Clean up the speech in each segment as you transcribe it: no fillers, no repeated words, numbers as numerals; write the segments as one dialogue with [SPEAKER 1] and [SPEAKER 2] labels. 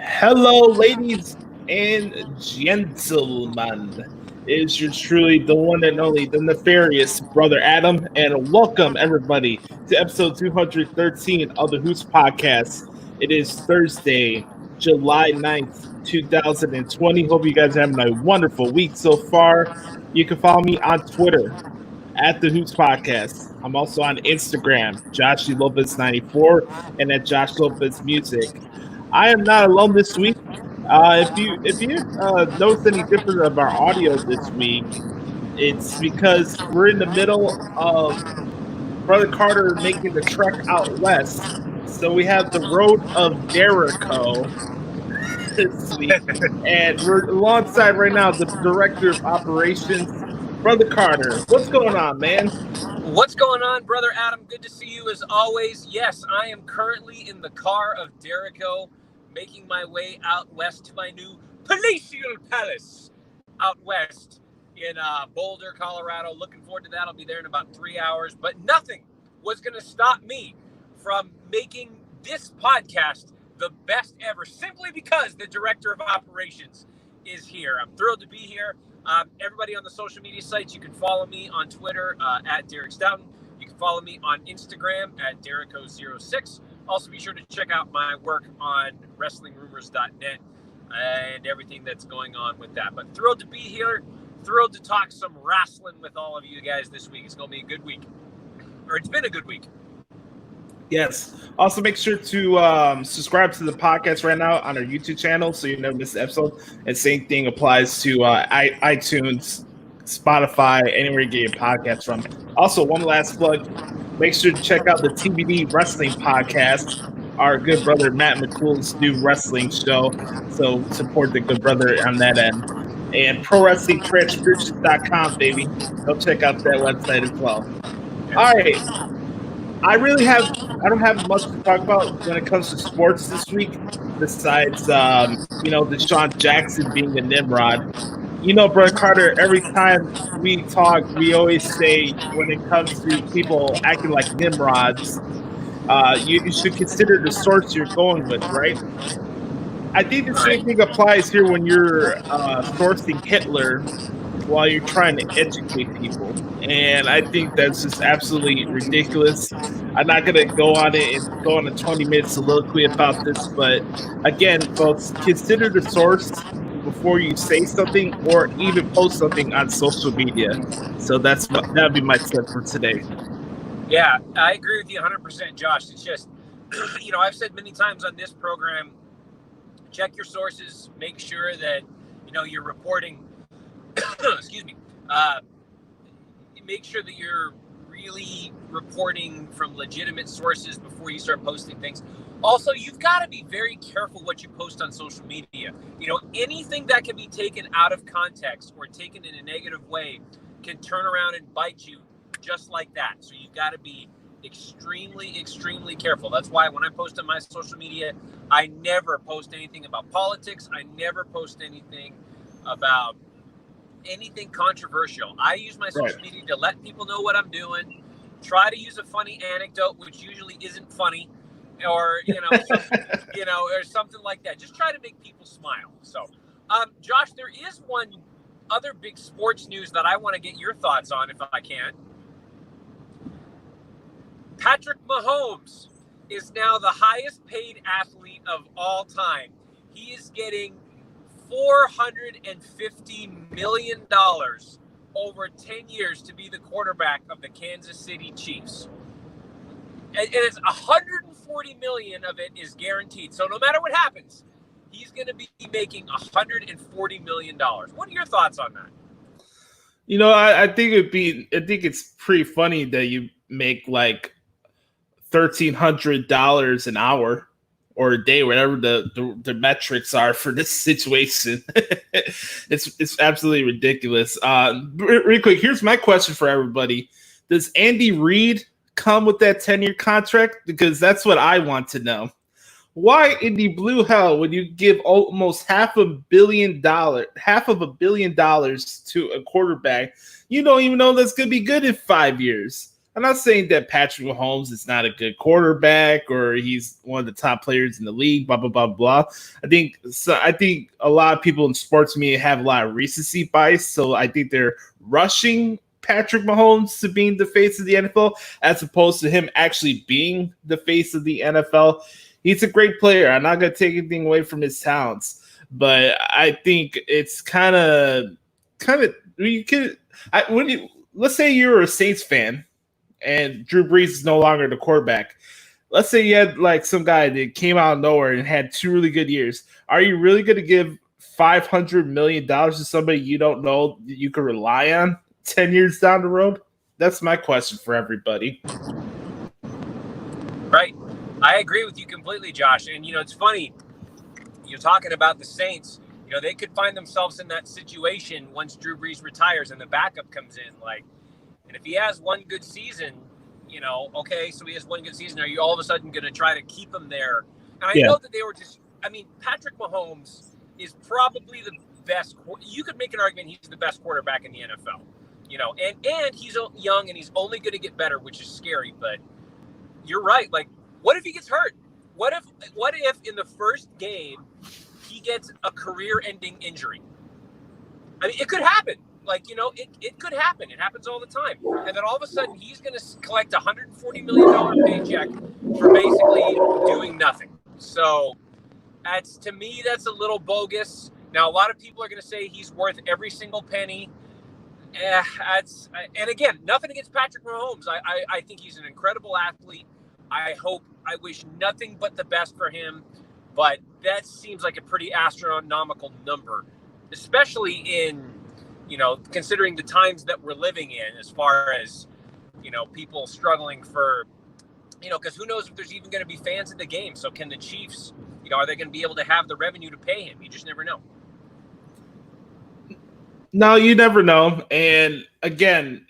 [SPEAKER 1] Hello, ladies and gentlemen. It's yours truly, the one and only, the nefarious Brother Adam, and welcome everybody to episode 213 of the Hoots podcast. It is Thursday, July 9th, 2020. Hope you guys are having a wonderful week so far. You can follow me on Twitter at the Hoots Podcast. I'm also on Instagram, Joshie Lopez 94, and at Josh Lopez Music. I am not alone this week. If you notice any difference of our audio this week, it's because we're in the middle of Brother Carter making the trek out west. So we have the road of Dericho this week, and we're alongside right now the director of operations, Brother Carter. What's going on, man?
[SPEAKER 2] What's going on, Brother Adam? Good to see you as always. Yes, I am currently in the car of Dericho, making my way out west to my new palatial palace out west in Boulder, Colorado. Looking forward to that. I'll be there in about 3 hours. But nothing was going to stop me from making this podcast the best ever, simply because the director of operations is here. I'm thrilled to be here. Everybody on the social media sites, you can follow me on Twitter at Derek Stoughton. You can follow me on Instagram at Dericho06. Also, be sure to check out my work on WrestlingRumors.net and everything that's going on with that. But thrilled to be here. Thrilled to talk some wrestling with all of you guys this week. It's going to be a good week. Or it's been a good week.
[SPEAKER 1] Yes. Also, make sure to subscribe to the podcast right now on our YouTube channel so you never miss an episode. And same thing applies to iTunes, Spotify, anywhere you get your podcasts from. Also, one last plug. Make sure to check out the TBD Wrestling Podcast, our good brother Matt McCool's new wrestling show. So support the good brother on that end. And ProWrestlingTranscriptions.com, baby. Go check out that website as well. All right. I don't have much to talk about when it comes to sports this week, besides, DeSean Jackson being a nimrod. Brother Carter, every time we talk, we always say when it comes to people acting like nimrods, you should consider the source you're going with, right? I think the same thing applies here when you're sourcing Hitler while you're trying to educate people. And I think that's just absolutely ridiculous. I'm not going to go on it and go on a 20-minute soliloquy about this, but again, folks, consider the source before you say something or even post something on social media. So that would be my tip for today.
[SPEAKER 2] Yeah, I agree with you 100%, Josh. It's just, I've said many times on this program, check your sources, make sure that, you're reporting, excuse me, make sure that you're really reporting from legitimate sources before you start posting things. Also, you've got to be very careful what you post on social media. Anything that can be taken out of context or taken in a negative way can turn around and bite you just like that. So you've got to be extremely, extremely careful. That's why when I post on my social media, I never post anything about politics. I never post anything about anything controversial. I use my social media to let people know what I'm doing. Try to use a funny anecdote, which usually isn't funny, or or something like that. Just try to make people smile. So, Josh, there is one other big sports news that I want to get your thoughts on, if I can. Patrick Mahomes is now the highest paid athlete of all time. He is getting $450 million over 10 years to be the quarterback of the Kansas City Chiefs. And it's $140 million of it is guaranteed. So no matter what happens, he's going to be making $140 million. What are your thoughts on that?
[SPEAKER 1] I think it's pretty funny that you make like $1,300 an hour or a day, whatever the metrics are for this situation. It's absolutely ridiculous. Real quick, here's my question for everybody: does Andy Reid come with that 10-year contract? Because that's what I want to know. Why in the blue hell would you give almost $500 million to a quarterback you don't even know that's going to be good in 5 years? I'm not saying that Patrick Mahomes is not a good quarterback or he's one of the top players in the league, blah, blah, blah, blah. I think a lot of people in sports media have a lot of recency bias, so I think they're rushing Patrick Mahomes to being the face of the NFL as opposed to him actually being the face of the NFL. He's a great player. I'm not going to take anything away from his talents, but I think it's kind of let's say you're a Saints fan and Drew Brees is no longer the quarterback. Let's say you had like some guy that came out of nowhere and had 2 really good years. Are you really going to give $500 million to somebody you don't know that you can rely on 10 years down the road? That's my question for everybody.
[SPEAKER 2] Right. I agree with you completely, Josh. And, it's funny. You're talking about the Saints. They could find themselves in that situation once Drew Brees retires and the backup comes in. And if he has one good season, okay, so he has one good season. Are you all of a sudden going to try to keep him there? And I know that they were Patrick Mahomes is probably the best. You could make an argument he's the best quarterback in the NFL, and he's young and he's only going to get better, which is scary. But you're right. Like, what if he gets hurt? What if in the first game he gets a career-ending injury? I mean, it could happen. It could happen. It happens all the time. And then all of a sudden, he's going to collect a $140 million paycheck for basically doing nothing. So, to me, that's a little bogus. Now, a lot of people are going to say he's worth every single penny. And again, nothing against Patrick Mahomes. I think he's an incredible athlete. I wish nothing but the best for him. But that seems like a pretty astronomical number, especially in considering the times that we're living in, as far as, people struggling for, because who knows if there's even going to be fans in the game. So can the Chiefs, are they going to be able to have the revenue to pay him? You just never know.
[SPEAKER 1] No, you never know. And again,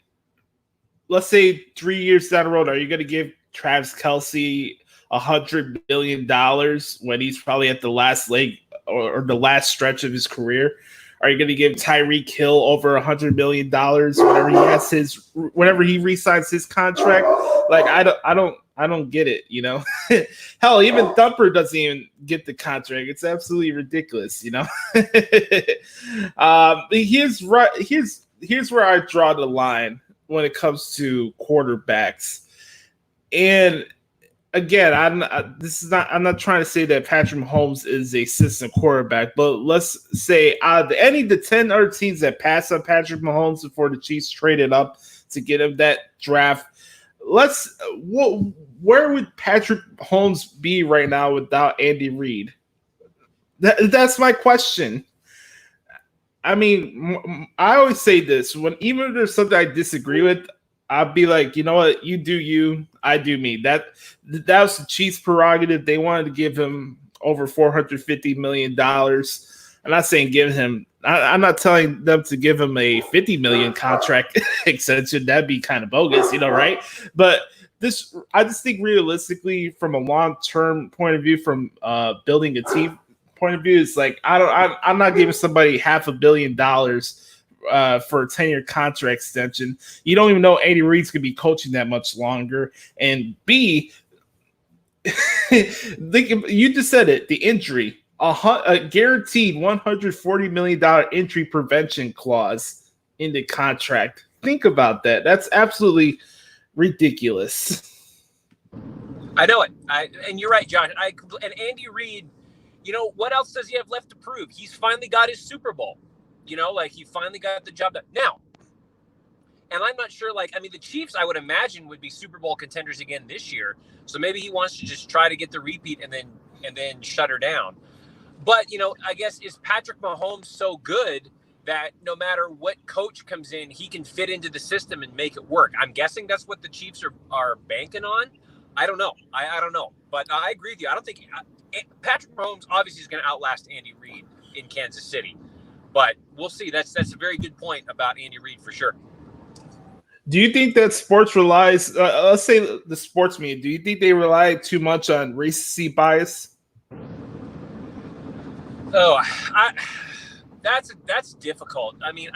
[SPEAKER 1] let's say 3 years down the road, are you going to give Travis Kelce $100 million when he's probably at the last leg or the last stretch of his career? Are you going to give Tyreek Hill over $100 million whenever he re-signs his contract? Like, I don't get it. Hell, even Thumper doesn't even get the contract. It's absolutely ridiculous. Here's where I draw the line when it comes to quarterbacks. And again, I'm not trying to say that Patrick Mahomes is a system quarterback, but let's say out of any of the 10 other teams that passed on Patrick Mahomes before the Chiefs traded up to get him that draft, where would Patrick Mahomes be right now without Andy Reid? That's my question. I mean, I always say this, even if there's something I disagree with, I'd be like, you know what? You do you, I do me. That was the Chiefs' prerogative. They wanted to give him over $450 million. I'm not saying give him. I'm not telling them to give him a $50 million contract extension. That'd be kind of bogus, right? But I just think realistically, from a long-term point of view, from building a team point of view, it's like I'm not giving somebody $500 million for a 10-year contract extension. You don't even know Andy Reid's going to be coaching that much longer. And B, you just said it, the injury, a guaranteed $140 million injury prevention clause in the contract. Think about that. That's absolutely ridiculous.
[SPEAKER 2] I know it. And you're right, John. And Andy Reid, what else does he have left to prove? He's finally got his Super Bowl. He finally got the job done. Now, and I'm not sure, the Chiefs, I would imagine, would be Super Bowl contenders again this year. So maybe he wants to just try to get the repeat and then shut her down. But, I guess, is Patrick Mahomes so good that no matter what coach comes in, he can fit into the system and make it work? I'm guessing that's what the Chiefs are banking on. I don't know. I don't know. But I agree with you. I don't think Patrick Mahomes obviously is going to outlast Andy Reid in Kansas City. But we'll see. That's a very good point about Andy Reid for sure.
[SPEAKER 1] Do you think that sports relies, let's say the sports media, do you think they rely too much on recency bias?
[SPEAKER 2] Oh, that's difficult. I mean,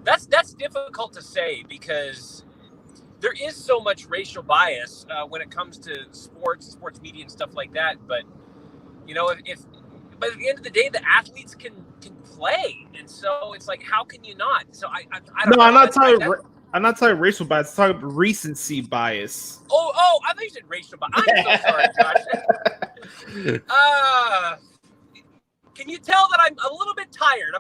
[SPEAKER 2] That's difficult to say because there is so much racial bias when it comes to sports media and stuff like that. But but at the end of the day, the athletes can play, and so it's like, how can you not? So I don't know.
[SPEAKER 1] I'm not talking racial bias. I'm talking recency bias.
[SPEAKER 2] Oh, I thought you said racial bias. I'm so sorry, Josh. Can you tell that I'm a little bit tired?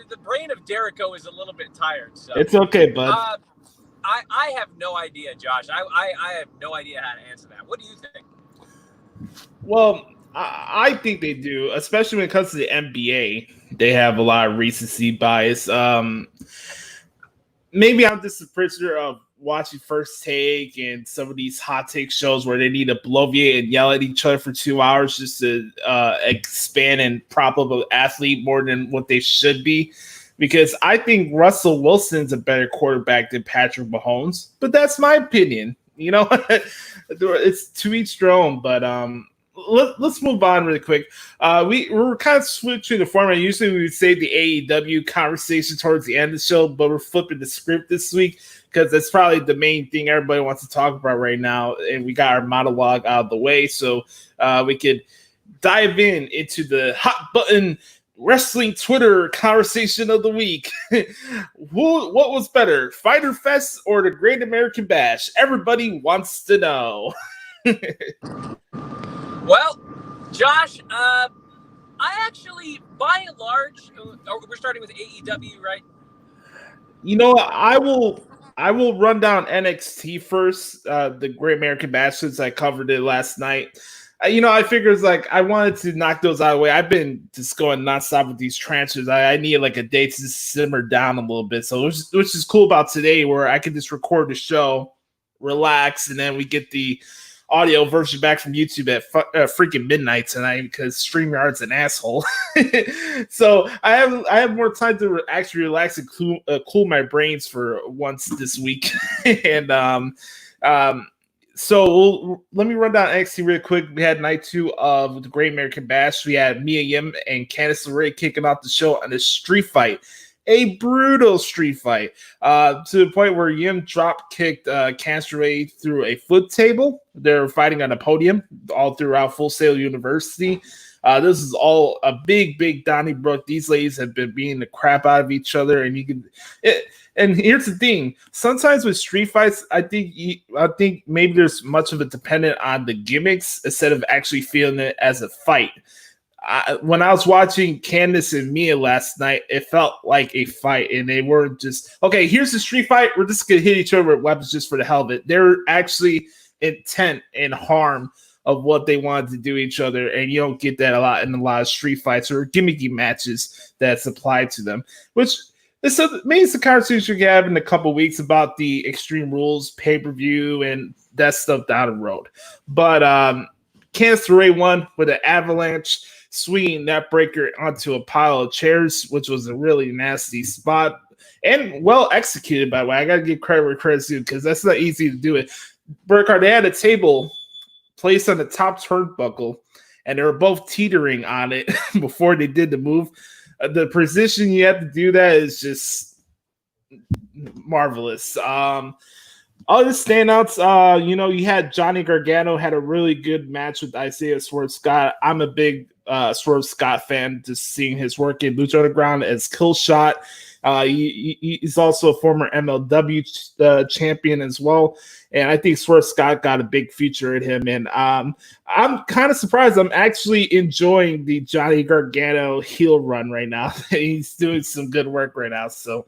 [SPEAKER 2] The brain of Dericho is a little bit tired. So
[SPEAKER 1] it's okay, bud.
[SPEAKER 2] I have no idea, Josh. I have no idea how to answer that. What do you think?
[SPEAKER 1] Well, I think they do, especially when it comes to the NBA. They have a lot of recency bias. Maybe I'm just a prisoner of watching First Take and some of these hot take shows where they need to bloviate and yell at each other for 2 hours just to expand and prop up an athlete more than what they should be. Because I think Russell Wilson's a better quarterback than Patrick Mahomes, but that's my opinion. It's to each their own. But let's move on really quick. We're kind of switching the format. Usually we would save the AEW conversation towards the end of the show, but we're flipping the script this week because that's probably the main thing everybody wants to talk about right now. And we got our monologue out of the way, so we could dive into the hot button wrestling Twitter conversation of the week. What was better, Fyter Fest or the Great American Bash? Everybody wants to know.
[SPEAKER 2] Well, Josh, I actually, by and large, we're starting with AEW, right?
[SPEAKER 1] I will run down NXT first, the Great American Bash, since I covered it last night. I figured it's like I wanted to knock those out of the way. I've been just going nonstop with these transfers. I needed like a day to simmer down a little bit. So which is cool about today, where I can just record the show, relax, and then we get the audio version back from YouTube at freaking midnight tonight because StreamYard's an asshole. So I have more time to actually relax and cool my brains for once this week. And so let me run down NXT real quick. We had night 2 of the Great American Bash. We had Mia Yim and Candice LeRae kicking off the show on a street fight. A brutal street fight to the point where Yim drop kicked Candice LeRae through a foot table. They're fighting on a podium all throughout Full Sail University. This is all a big Donnybrook. These ladies have been beating the crap out of each other, and and here's the thing: sometimes with street fights, I think maybe there's much of it dependent on the gimmicks instead of actually feeling it as a fight. When I was watching Candice and Mia last night, it felt like a fight, and they weren't just, okay, here's the street fight, we're just gonna hit each other with weapons just for the hell of it. They're actually intent and harm of what they wanted to do each other, and you don't get that a lot in a lot of street fights or gimmicky matches that's applied to them, which is maybe it's a conversation we can have in a couple weeks about the Extreme Rules pay-per-view and that stuff down the road. But Candice LeRae won with an avalanche, swinging that breaker onto a pile of chairs, which was a really nasty spot and well executed, by the way. I got to give credit where credit's due because that's not easy to do it. Burkhardt, they had a table placed on the top turnbuckle, and they were both teetering on it before they did the move. The position you have to do that is just marvelous. Other standouts, you had Johnny Gargano had a really good match with Isaiah Swerve Scott. I'm a big Swerve Scott fan, just seeing his work in Lucha Underground as Killshot. He's also a former MLW champion as well. And I think Swerve Scott got a big feature in him. And I'm kind of surprised. I'm actually enjoying the Johnny Gargano heel run right now. He's doing some good work right now. So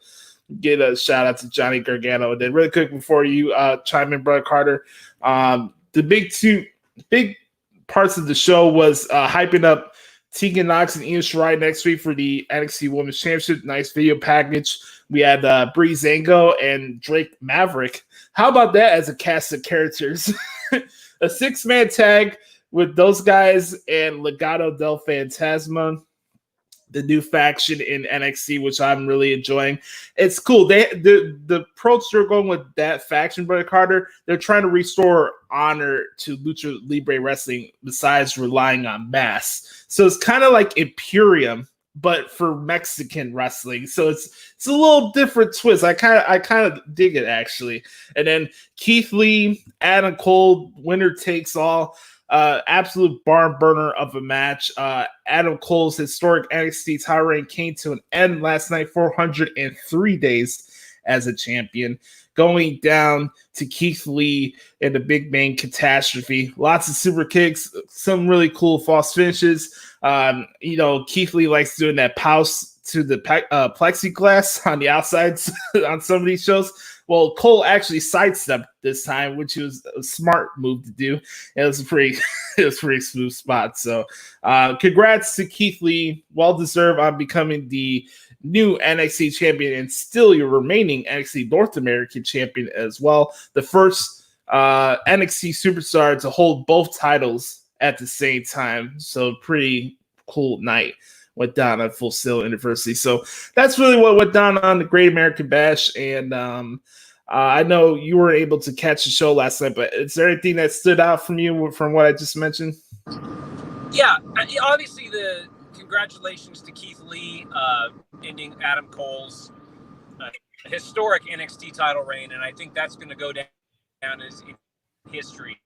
[SPEAKER 1] get a shout out to Johnny Gargano. And then really quick before you chime in, Brother Carter, the big parts of the show was hyping up Tegan Nox and Io Shirai next week for the NXT Women's Championship. Nice video package. We had Bree Zango and Drake Maverick. How about that as a cast of characters? A 6-man tag with those guys and Legado del Fantasma, the new faction in NXT, which I'm really enjoying. It's cool. The approach they're going with that faction, Brother Carter, they're trying to restore honor to Lucha Libre Wrestling besides relying on mass. So it's kind of like Imperium but for Mexican wrestling. So it's a little different twist. I kind of dig it actually. And then Keith Lee, Adam Cole, winner takes all. Absolute barn burner of a match. Adam Cole's historic NXT title reign came to an end last night, 403 days as a champion, going down to Keith Lee in the big main catastrophe. Lots of super kicks, some really cool false finishes. Keith Lee likes doing that pulse to the plexiglass on the outsides on some of these shows. Well, Cole actually sidestepped this time, which was a smart move to do. It was a pretty smooth spot. So, congrats to Keith Lee. Well deserved on becoming the new NXT champion and still your remaining NXT North American champion as well. The first NXT superstar to hold both titles at the same time. So, pretty cool night went down at Full Sail University. So that's really what went down on the Great American Bash. And I know you were able to catch the show last night, but is there anything that stood out from you from what I just mentioned?
[SPEAKER 2] Yeah, obviously the congratulations to Keith Lee ending Adam Cole's historic NXT title reign, and I think that's going to go down as in history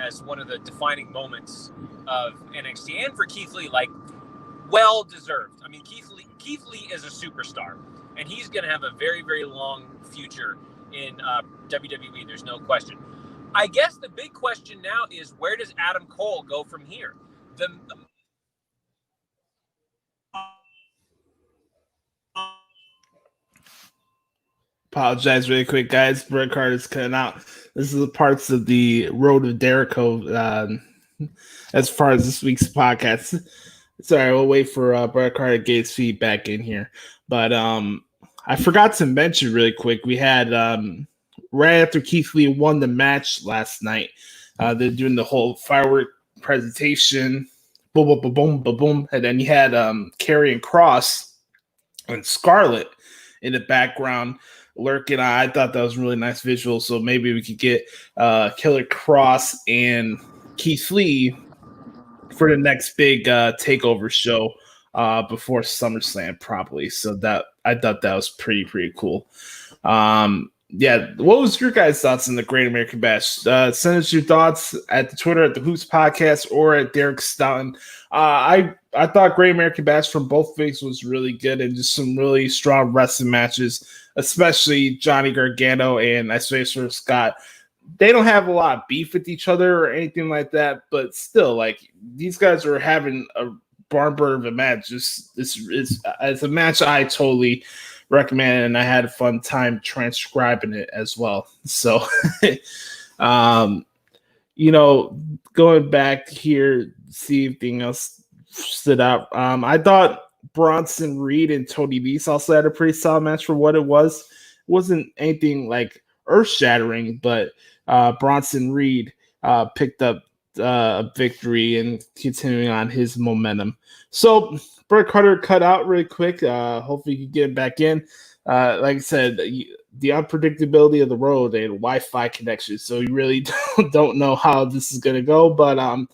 [SPEAKER 2] as one of the defining moments of NXT, and for Keith Lee, like, well deserved. I mean, Keith Lee is a superstar, and he's going to have a very, very long future in WWE. There's no question. I guess the big question now is, where does Adam Cole go from here?
[SPEAKER 1] Apologize really quick, guys. Bret Carter's cutting out. This is the parts of the road to Dericho as far as this week's podcast. Sorry, we'll wait for Bret Carter to get his feet back in here. But I forgot to mention really quick, we had right after Keith Lee won the match last night, they're doing the whole firework presentation, boom, boom, boom, boom, boom, boom. And then you had Karrion Kross and Scarlett in the background lurking. I thought that was a really nice visual. So maybe we could get Killer Kross and Keith Lee for the next big takeover show before SummerSlam, probably. So that I thought that was pretty cool. Yeah, what was your guys' thoughts on the Great American Bash? Send us your thoughts at the Twitter at the Hoots Podcast or at Derek Stoughton. I thought Great American Bash from both weeks was really good and just some really strong wrestling matches, especially Johnny Gargano and Isaiah Scott. They don't have a lot of beef with each other or anything like that, but still, like, these guys are having a barn burner of a match. It's a match I totally recommend, and I had a fun time transcribing it as well. So, going back here, see if anything else stood out. I thought Bronson Reed and Tony Nese also had a pretty solid match for what it was. It wasn't anything like earth-shattering, but Bronson Reed picked up a victory and continuing on his momentum. So Bret Carter cut out really quick. Hopefully he can get back in. Like I said, the unpredictability of the road and Wi-Fi connection. So you really don't know how this is going to go. But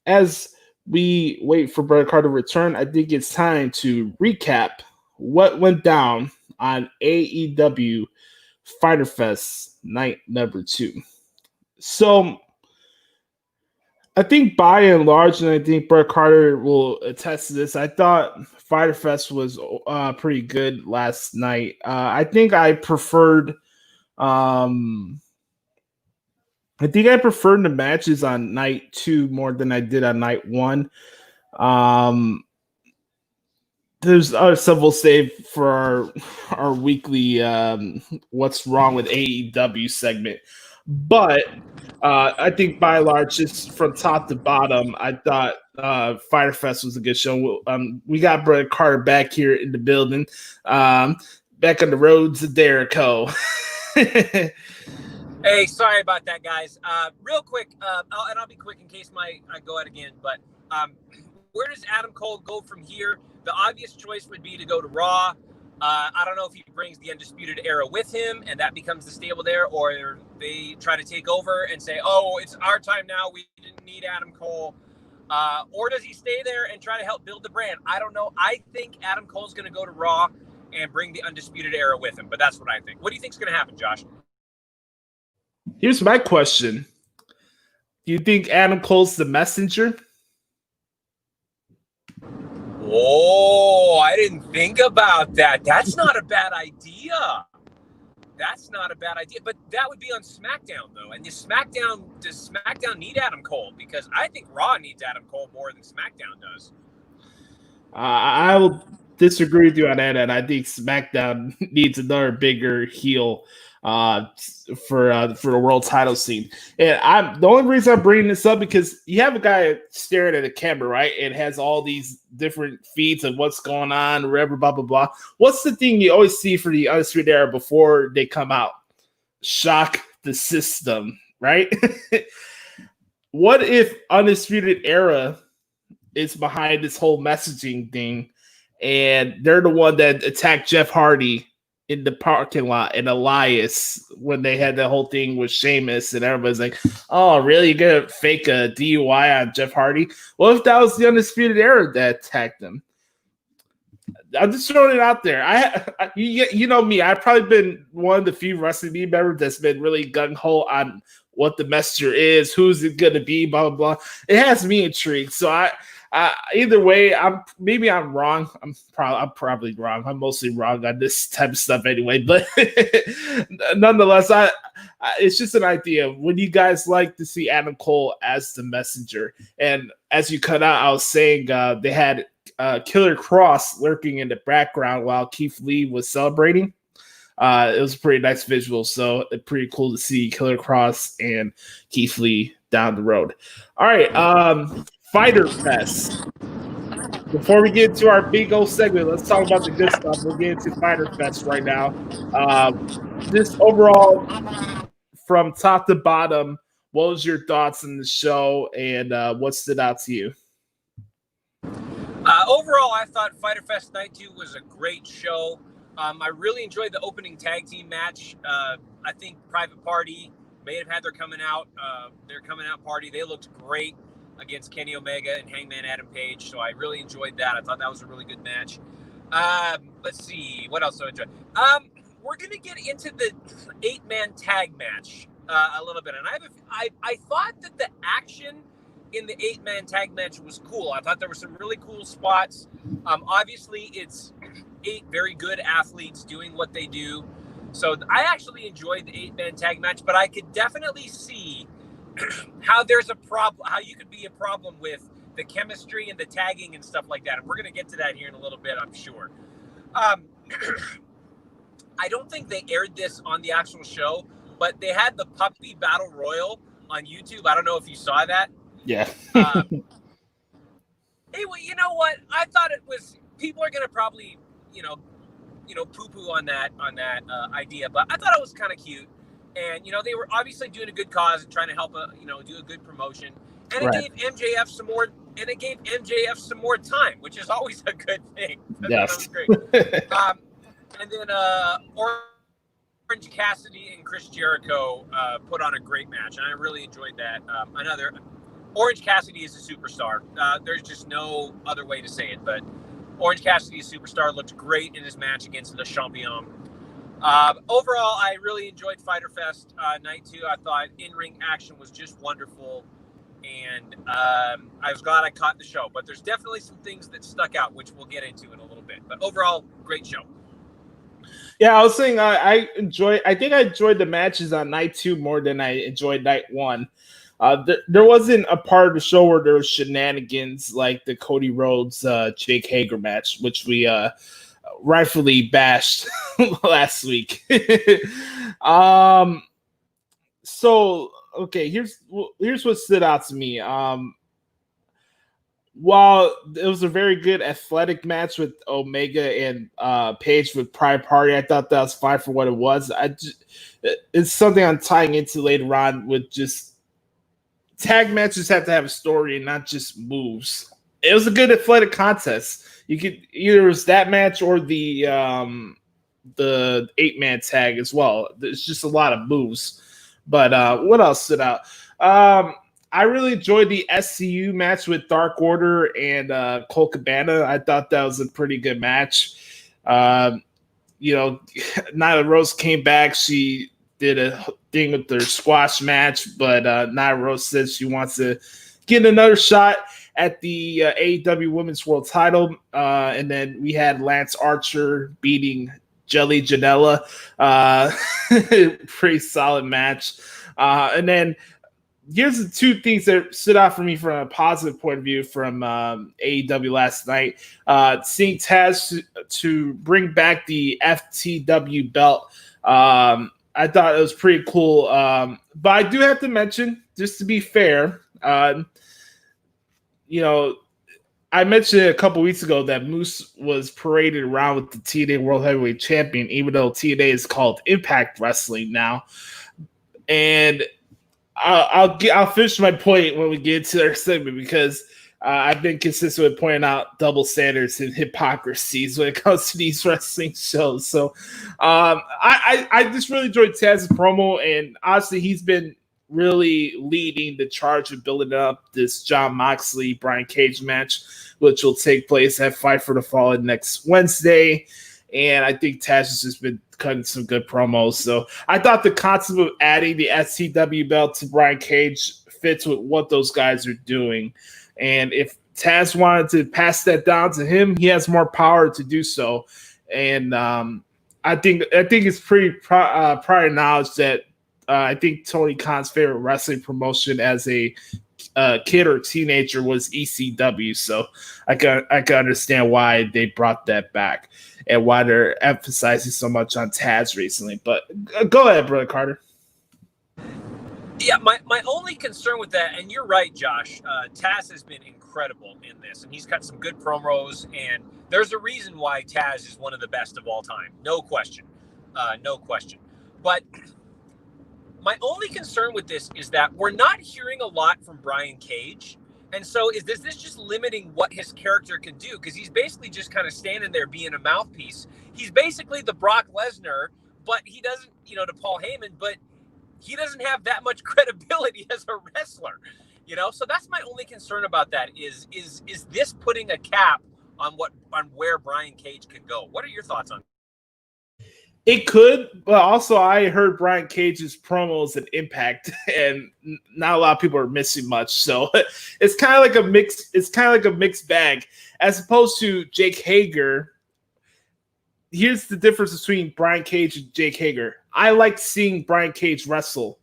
[SPEAKER 1] as we wait for Bret Carter to return, I think it's time to recap what went down on AEW Fyter Fest Night number 2. So I think by and large, and I think Bret Carter will attest to this, I thought Fyter Fest was pretty good last night. I think I preferred the matches on night 2 more than I did on night 1. There's several save for our weekly What's Wrong with AEW segment. But I think by and large, just from top to bottom, I thought Fyter Fest was a good show. We got Bret Carter back here in the building, back on the road to Dericho.
[SPEAKER 2] Hey, sorry about that, guys. Real quick, I'll be quick in case I go out again. But where does Adam Cole go from here? The obvious choice would be to go to Raw. I don't know if he brings the Undisputed Era with him and that becomes the stable there, or they try to take over and say, oh, it's our time now. We didn't need Adam Cole. Or does he stay there and try to help build the brand? I don't know. I think Adam Cole's going to go to Raw and bring the Undisputed Era with him, but that's what I think. What do you think is going to happen, Josh?
[SPEAKER 1] Here's my question. Do you think Adam Cole's the messenger?
[SPEAKER 2] Oh, I didn't think about that. That's not a bad idea. But that would be on SmackDown, though. And does SmackDown need Adam Cole? Because I think Raw needs Adam Cole more than SmackDown does.
[SPEAKER 1] I will disagree with you on that, and I think SmackDown needs another bigger heel for the world title scene. And the only reason I'm bringing this up because you have a guy staring at a camera, right? It has all these different feeds of what's going on, whatever, blah blah blah. What's the thing you always see for the Undisputed Era before they come out? Shock the system, right? What if Undisputed Era is behind this whole messaging thing, and they're the one that attacked Jeff Hardy in the parking lot and Elias when they had the whole thing with Sheamus, and everybody's like, oh, really? You're going to fake a DUI on Jeff Hardy? What if that was the Undisputed Era that attacked him? I'm just throwing it out there. You know me. I've probably been one of the few wrestling media members that's been really gung-ho on what the messenger is, who's it going to be, blah, blah, blah. It has me intrigued. So either way, I'm wrong. I'm probably wrong. I'm mostly wrong on this type of stuff anyway. But nonetheless, it's just an idea. Would you guys like to see Adam Cole as the messenger? And as you cut out, I was saying they had Killer Cross lurking in the background while Keith Lee was celebrating. It was a pretty nice visual, so it's pretty cool to see Killer Cross and Keith Lee down the road. All right, Fyter Fest. Before we get into our big old segment, let's talk about the good stuff. We'll get into Fyter Fest right now. Just overall, from top to bottom, what was your thoughts on the show, and what stood out to you?
[SPEAKER 2] Overall, I thought Fyter Fest Night 2 was a great show. I really enjoyed the opening tag team match. I think Private Party may have had their coming out party. They looked great against Kenny Omega and Hangman Adam Page, so I really enjoyed that. I thought that was a really good match. Let's see, what else do I enjoy? We're gonna get into the 8-man tag match a little bit, and I thought that the action in the 8-man tag match was cool. I thought there were some really cool spots. Obviously, it's 8 very good athletes doing what they do. So I actually enjoyed the 8-man tag match, but I could definitely see how there's a problem, how you could be a problem with the chemistry and the tagging and stuff like that. And we're going to get to that here in a little bit, I'm sure. I don't think they aired this on the actual show, but they had the Puppy Battle Royal on YouTube. I don't know if you saw that.
[SPEAKER 1] Yeah.
[SPEAKER 2] Hey, well, you know what? I thought it was, people are going to probably, poo-poo on that idea, but I thought it was kind of cute. And, they were obviously doing a good cause and trying to help, do a good promotion. And it gave MJF some more, time, which is always a good thing.
[SPEAKER 1] Yes.
[SPEAKER 2] That was great. And then Orange Cassidy and Chris Jericho put on a great match, and I really enjoyed that. Orange Cassidy is a superstar. There's just no other way to say it, but Orange Cassidy is a superstar. Looked great in his match against the Champion. Overall, I really enjoyed Fyter Fest Night 2. I thought in-ring action was just wonderful, and I was glad I caught the show. But there's definitely some things that stuck out, which we'll get into in a little bit. But overall, great show.
[SPEAKER 1] Yeah, I was saying I think I enjoyed the matches on Night 2 more than I enjoyed Night 1. There wasn't a part of the show where there was shenanigans like the Cody Rhodes Jake Hager match, which we rightfully bashed last week. So okay, here's what stood out to me. While it was a very good athletic match with Omega and Page with Private Party, I thought that was fine for what it was. It's something I'm tying into later on with just tag matches have to have a story and not just moves. It was a good athletic contest. You could either it was that match or the 8-man tag as well. There's just a lot of moves. But what else stood out? I really enjoyed the SCU match with Dark Order and Colt Cabana. I thought that was a pretty good match. Nyla Rose came back. She did a thing with their squash match, but Nyla Rose says she wants to get another shot at the AEW Women's World Title. And then we had Lance Archer beating Jelly Janela. Pretty solid match. And then here's the two things that stood out for me from a positive point of view from AEW last night. Seeing Taz to bring back the FTW belt. I thought it was pretty cool. But I do have to mention, just to be fair, I mentioned a couple weeks ago that Moose was paraded around with the TNA World Heavyweight Champion, even though TNA is called Impact Wrestling now. And I'll finish my point when we get to our segment, because I've been consistent with pointing out double standards and hypocrisies when it comes to these wrestling shows. So I just really enjoyed Taz's promo, and honestly, he's been really leading the charge of building up this Jon Moxley Brian Cage match, which will take place at Fight for the Fallen next Wednesday. And I think Taz has just been cutting some good promos. So I thought the concept of adding the SCW belt to Brian Cage fits with what those guys are doing. And if Taz wanted to pass that down to him, he has more power to do so. And I think it's pretty prior knowledge that I think Tony Khan's favorite wrestling promotion as a kid or teenager was ECW. So I can understand why they brought that back and why they're emphasizing so much on Taz recently. But go ahead, Brother Carter.
[SPEAKER 2] Yeah, my only concern with that, and you're right, Josh, Taz has been incredible in this, and he's got some good promos, and there's a reason why Taz is one of the best of all time. No question. But my only concern with this is that we're not hearing a lot from Brian Cage. And so is this just limiting what his character can do? Because he's basically just kind of standing there being a mouthpiece. He's basically the Brock Lesnar, but he doesn't, to Paul Heyman, but he doesn't have that much credibility as a wrestler, So that's my only concern about that is this putting a cap on where Brian Cage could go? What are your thoughts on that?
[SPEAKER 1] It could, but also I heard Brian Cage's promos at Impact, and not a lot of people are missing much. So it's kind of like a mix. It's kind of like a mixed bag, as opposed to Jake Hager. Here's the difference between Brian Cage and Jake Hager. I like seeing Brian Cage wrestle.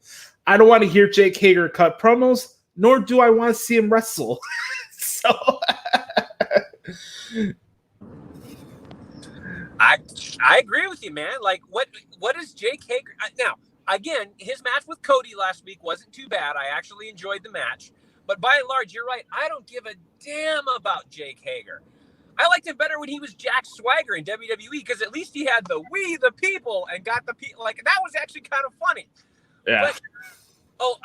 [SPEAKER 1] I don't want to hear Jake Hager cut promos, nor do I want to see him wrestle. So.
[SPEAKER 2] I agree with you, man. Like, what is Jake Hager? Now, again, his match with Cody last week wasn't too bad. I actually enjoyed the match. But by and large, you're right. I don't give a damn about Jake Hager. I liked him better when he was Jack Swagger in WWE, because at least he had the "we the people" and got the people. Like, that was actually kind of funny.
[SPEAKER 1] Yeah.
[SPEAKER 2] But,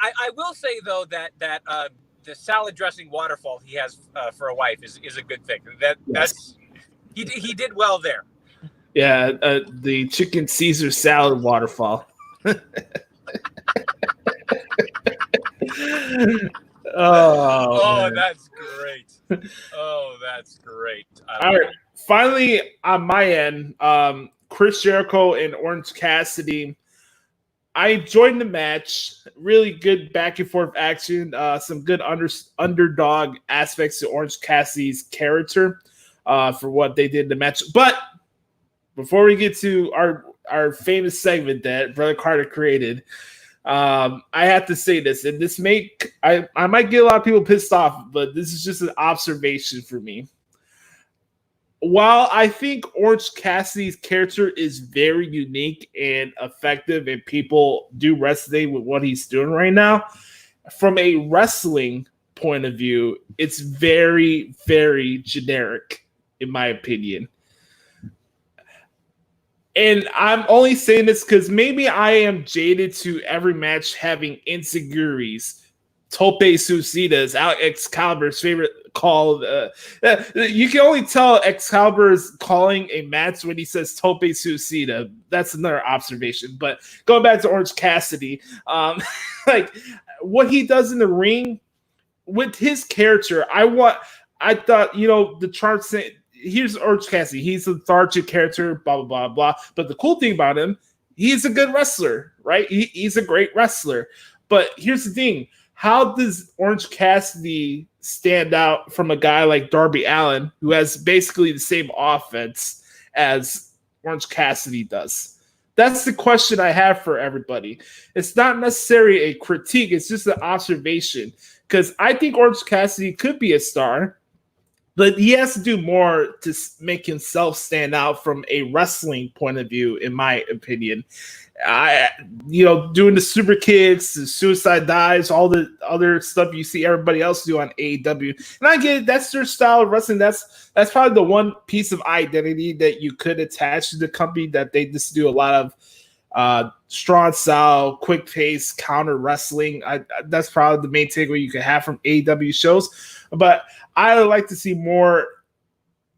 [SPEAKER 2] I will say, though, that the salad dressing waterfall he has for a wife is a good thing. That's he did well there.
[SPEAKER 1] Yeah, the chicken Caesar salad waterfall.
[SPEAKER 2] Oh, that's great. Oh, that's great.
[SPEAKER 1] All right. Finally, on my end, Chris Jericho and Orange Cassidy. I enjoyed the match. Really good back and forth action. Some good underdog aspects to Orange Cassidy's character for what they did in the match. But before we get to our famous segment that Brother Carter created, I have to say this, and this I might get a lot of people pissed off, but this is just an observation for me. While I think Orange Cassidy's character is very unique and effective, and people do resonate with what he's doing right now, from a wrestling point of view, it's very, very generic, in my opinion. And I'm only saying this because maybe I am jaded to every match having insecurities. Tope Suicida is Excalibur's favorite call. You can only tell Excalibur is calling a match when he says Tope Suicida. That's another observation. But going back to Orange Cassidy, like what he does in the ring with his character, I thought, you know, the chart saying here's Orange Cassidy. He's a lethargic character, blah, blah, blah, blah. But the cool thing about him, he's a good wrestler, right? He's a great wrestler. But here's the thing. How does Orange Cassidy stand out from a guy like Darby Allin, who has basically the same offense as Orange Cassidy does? That's the question I have for everybody. It's not necessarily a critique. It's just an observation. Because I think Orange Cassidy could be a star, but he has to do more to make himself stand out from a wrestling point of view, in my opinion. Doing the super kicks, the suicide dives, all the other stuff you see everybody else do on AEW. And I get it, that's their style of wrestling. That's probably the one piece of identity that you could attach to the company, that they just do a lot of strong style, quick pace, counter wrestling. That's probably the main takeaway you could have from AEW shows. But I would like to see more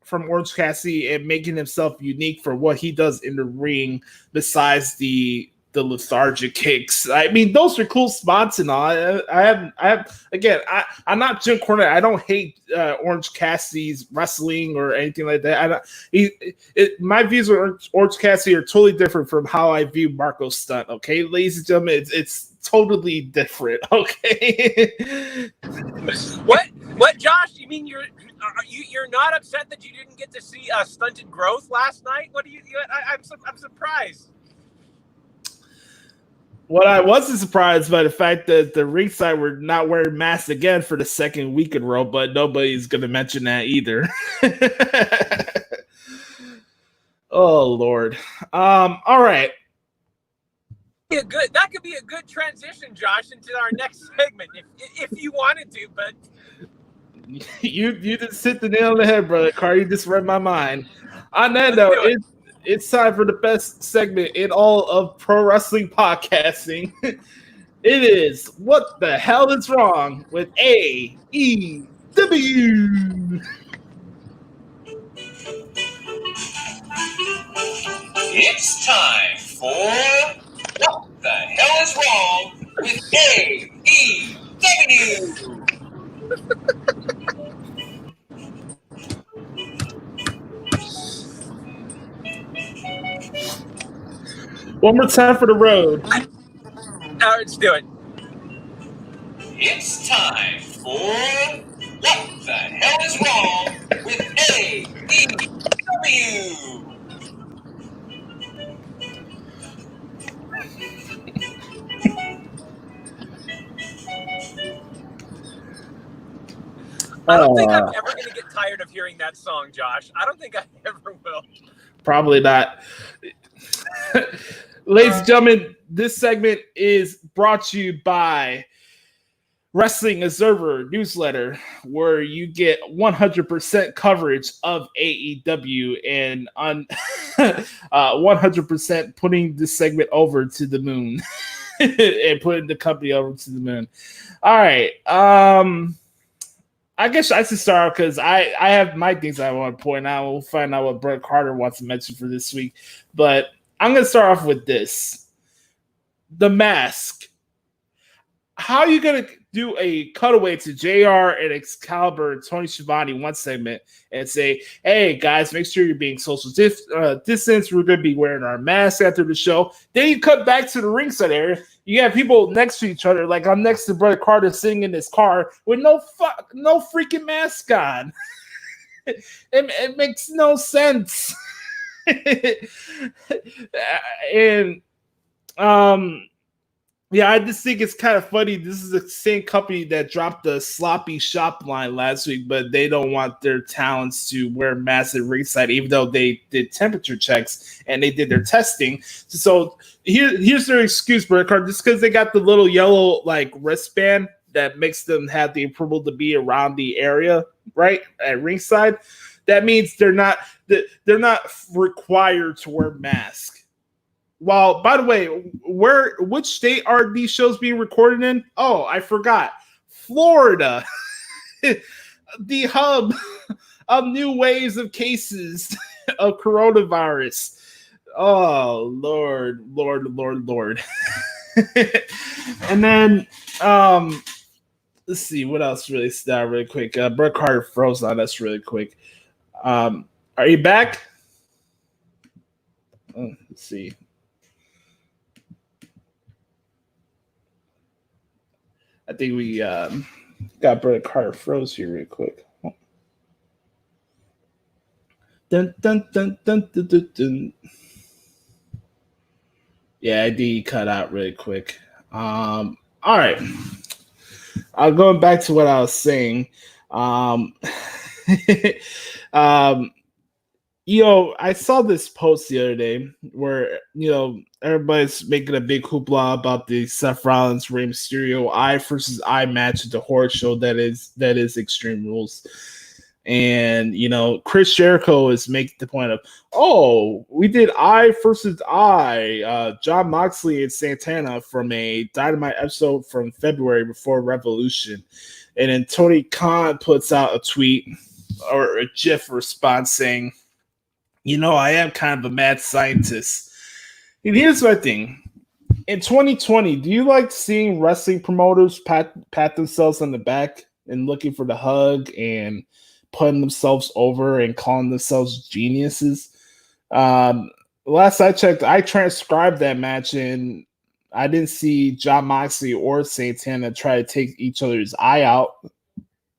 [SPEAKER 1] from Orange Cassidy and making himself unique for what he does in the ring, besides the lethargic kicks. I mean, those are cool spots and all. I'm not Jim Cornette. I don't hate Orange Cassidy's wrestling or anything like that. My views on Orange Cassidy are totally different from how I view Marco Stunt. Okay, ladies and gentlemen, it's totally different. Okay.
[SPEAKER 2] What, Josh? You mean you're not upset that you didn't get to see stunted growth last night? What do you? I'm surprised.
[SPEAKER 1] What I wasn't surprised by the fact that the ringside were not wearing masks again for the second week in a row, but nobody's going to mention that either. Oh Lord. All right.
[SPEAKER 2] That could be a good transition, Josh, into our next segment if you wanted to, but.
[SPEAKER 1] You just hit the nail on the head, brother. Carl, you just read my mind. On that note, it's time for the best segment in all of pro wrestling podcasting. It is What the Hell is Wrong with AEW?
[SPEAKER 3] It's time for What the Hell is Wrong with AEW?
[SPEAKER 1] One more time for the road.
[SPEAKER 2] All right, let's do it.
[SPEAKER 3] It's time for What the Hell is Wrong with AEW?
[SPEAKER 2] I don't think I'm ever going to get tired of hearing that song, Josh. I don't think I ever will.
[SPEAKER 1] Probably not. Ladies and gentlemen, this segment is brought to you by Wrestling Observer newsletter, where you get 100% coverage of AEW and 100% putting this segment over to the moon and putting the company over to the moon. All right. I guess I should start because I have my things I want to point out. We'll find out what Brett Carter wants to mention for this week. But I'm going to start off with this. The mask. How are you going to do a cutaway to JR and Excalibur and Tony Schiavone one segment and say, hey, guys, make sure you're being social distance. We're going to be wearing our masks after the show. Then you cut back to the ringside area. You have people next to each other, like I'm next to Brother Carter sitting in his car with no freaking mask on. It makes no sense. And yeah, I just think it's kind of funny. This is the same company that dropped the sloppy shop line last week, but they don't want their talents to wear masks at ringside, even though they did temperature checks and they did their testing. So here's their excuse, Brett Carter, just because they got the little yellow like wristband that makes them have the approval to be around the area, right, at ringside. That means they're not required to wear masks. Well, by the way, which state are these shows being recorded in? Oh, I forgot. Florida, the hub of new waves of cases of coronavirus. Oh, Lord. And then let's see what else really stood out really quick. Bret Carter froze on us really quick. Are you back? Let's see. I think we got Bret Carter froze here real quick. Dun, dun, dun, dun, dun, dun, dun. Yeah, I did cut out really quick. All right. Going back to what I was saying. I saw this post the other day where, everybody's making a big hoopla about the Seth Rollins Rey Mysterio eye versus eye match at the horror show that is Extreme Rules. And, Chris Jericho is making the point of, we did eye versus eye, John Moxley and Santana from a Dynamite episode from February before Revolution. And then Tony Khan puts out a tweet or a GIF response saying, I am kind of a mad scientist. And here's my thing. In 2020, do you like seeing wrestling promoters pat themselves on the back and looking for the hug and putting themselves over and calling themselves geniuses? Last I checked, I transcribed that match and I didn't see John Moxley or Santana try to take each other's eye out.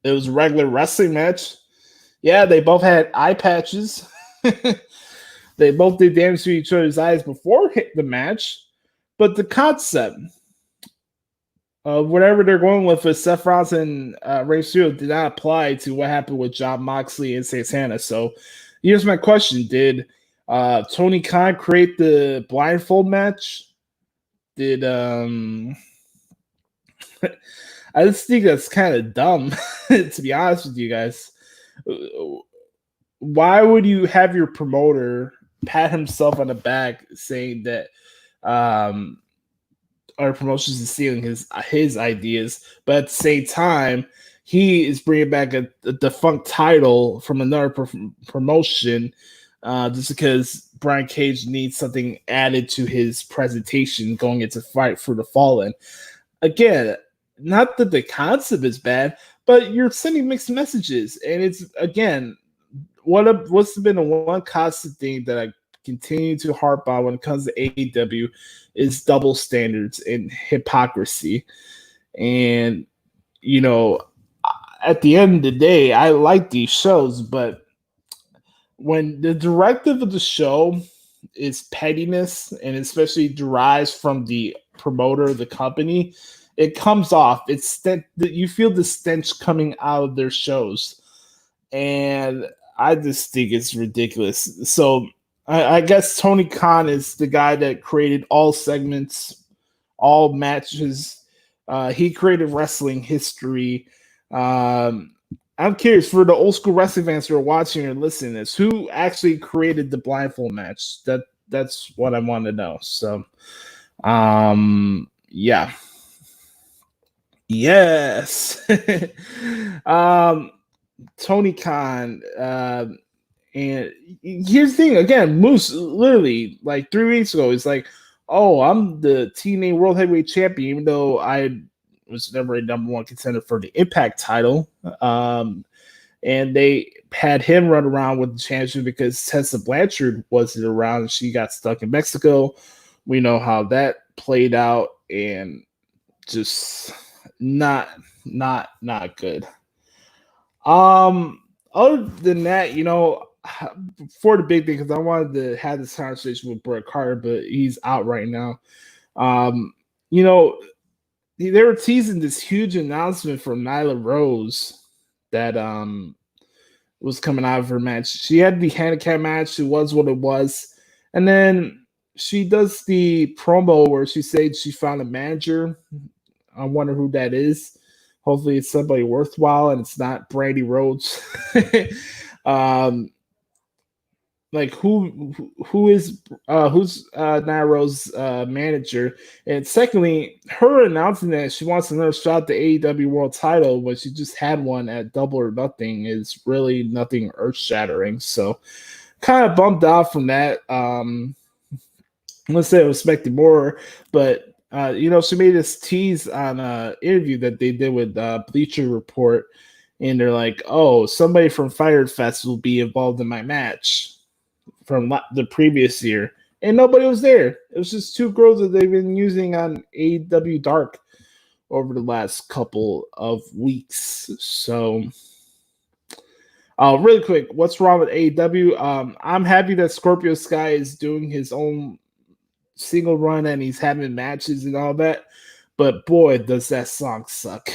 [SPEAKER 1] It was a regular wrestling match. Yeah, they both had eye patches. They both did damage to each other's eyes before the match. But the concept of whatever they're going with Seth Rollins and Rey Mysterio did not apply to what happened with John Moxley and Santana. So here's my question. Did Tony Khan create the blindfold match? Did I just think that's kind of dumb, to be honest with you guys. Why would you have your promoter pat himself on the back saying that our promotions is stealing his ideas, but at the same time, he is bringing back a defunct title from another promotion just because Brian Cage needs something added to his presentation going into Fight for the Fallen. Again, not that the concept is bad, but you're sending mixed messages, and it's again what's been a one constant thing that I continue to harp on when it comes to AEW is double standards and hypocrisy. And at the end of the day, I like these shows, but when the directive of the show is pettiness and especially derives from the promoter of the company, it comes off. It's that you feel the stench coming out of their shows, and I just think it's ridiculous. So I guess Tony Khan is the guy that created all segments, all matches. He created wrestling history. I'm curious, for the old school wrestling fans who are watching or listening to this, who actually created the blindfold match? That's what I want to know. So, yeah. Yes. Tony Khan. And here's the thing, again, Moose literally like 3 weeks ago is like, I'm the TNA World Heavyweight Champion, even though I was never a number one contender for the Impact title. And they had him run around with the championship because Tessa Blanchard wasn't around and she got stuck in Mexico. We know how that played out, and just not good. Other than that, for the big thing, because I wanted to have this conversation with Bret Carter, but he's out right now. They were teasing this huge announcement from Nyla Rose that was coming out of her match. She had the handicap match. It was what it was. And then she does the promo where she said she found a manager. I wonder who that is. Hopefully it's somebody worthwhile and it's not Brandy Rhodes. Like who's Nyla Rose's manager? And secondly, her announcing that she wants another shot at the AEW World Title when she just had one at Double or Nothing is really nothing earth-shattering. So, kind of bummed out from that. Let's say I expected more, but She made this tease on an interview that they did with Bleacher Report, and they're like, "Oh, somebody from Fyter Fest will be involved in my match from the previous year," and nobody was there. It was just two girls that they've been using on AEW Dark over the last couple of weeks. So, really quick, what's wrong with AEW? I'm happy that Scorpio Sky is doing his own single run and he's having matches and all that, but boy, does that song suck.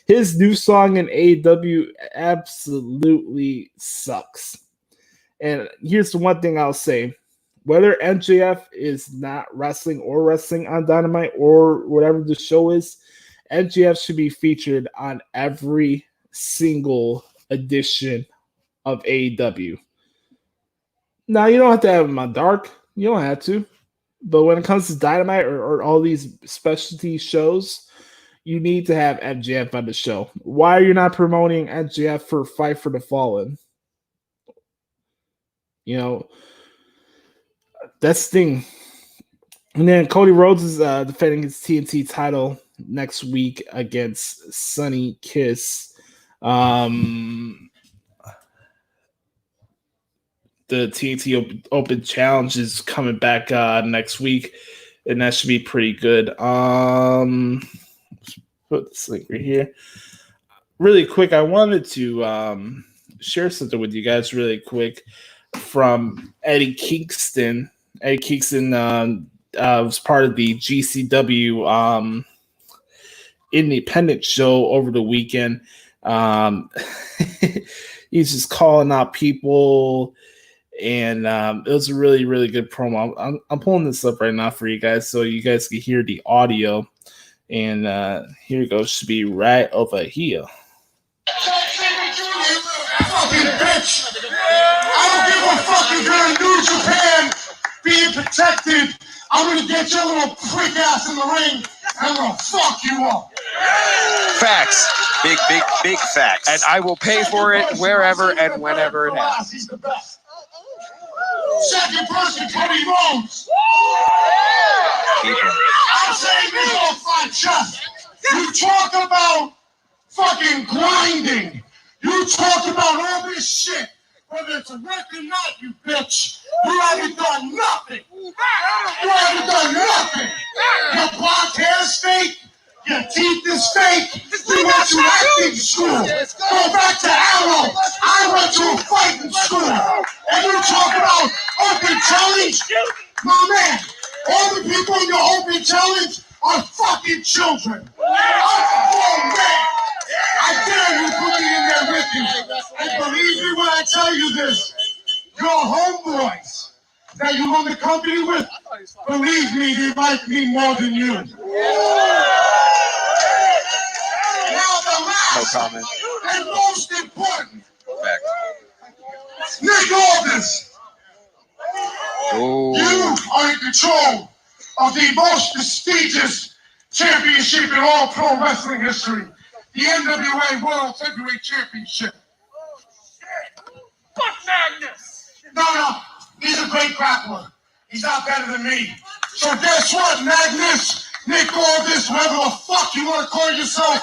[SPEAKER 1] His new song in AEW absolutely sucks. And here's the one thing I'll say: whether MJF is not wrestling on Dynamite or whatever the show is, MJF should be featured on every single edition of AEW. Now, you don't have to have him on Dark. You don't have to. But when it comes to Dynamite or all these specialty shows, you need to have MJF on the show. Why are you not promoting MJF for Fight for the Fallen? That's the thing. And then Cody Rhodes is defending his TNT title next week against Sonny Kiss. The TNT Open Challenge is coming back next week, and that should be pretty good. Let's put this link right here. Really quick, I wanted to share something with you guys really quick from Eddie Kingston. Eddie Kingston was part of the GCW independent show over the weekend. He's just calling out people, and it was a really, really good promo. I'm pulling this up right now for you guys so you guys can hear the audio. And here it goes. Should be right over here.
[SPEAKER 4] Fucking bitch! I don't give a fuck if you're in New Japan being protected. I'm gonna get your little prick ass in the ring and I'm gonna fuck you up.
[SPEAKER 5] Facts. Big facts. And I will pay for it wherever and whenever it happens.
[SPEAKER 4] He's the best. Second person, Cody Rhodes. I'm saying this on my chest. You talk about fucking grinding. You talk about all this shit. Whether it's a work or not, you bitch. You haven't done nothing. You haven't done nothing. Your blonde hair is fake. Your teeth is fake. We went to acting school. Go back to Arrow. I went to a fighting school. And you talk about open challenge? My man, all the people in your open challenge are fucking children. I'm a grown man. I dare you put me in there with you. And believe me when I tell you this, your homeboys that you run the company with, believe me, they like me more than you. Now the last
[SPEAKER 5] No comment.
[SPEAKER 4] and most important, Nick Aldis. You are in control of the most prestigious championship in all pro wrestling history. The NWA World Heavyweight Championship. Fuck Magnus! No, he's a great grappler. He's not better than me. So guess what, Magnus? Nick Aldis, whatever the fuck you want to call yourself,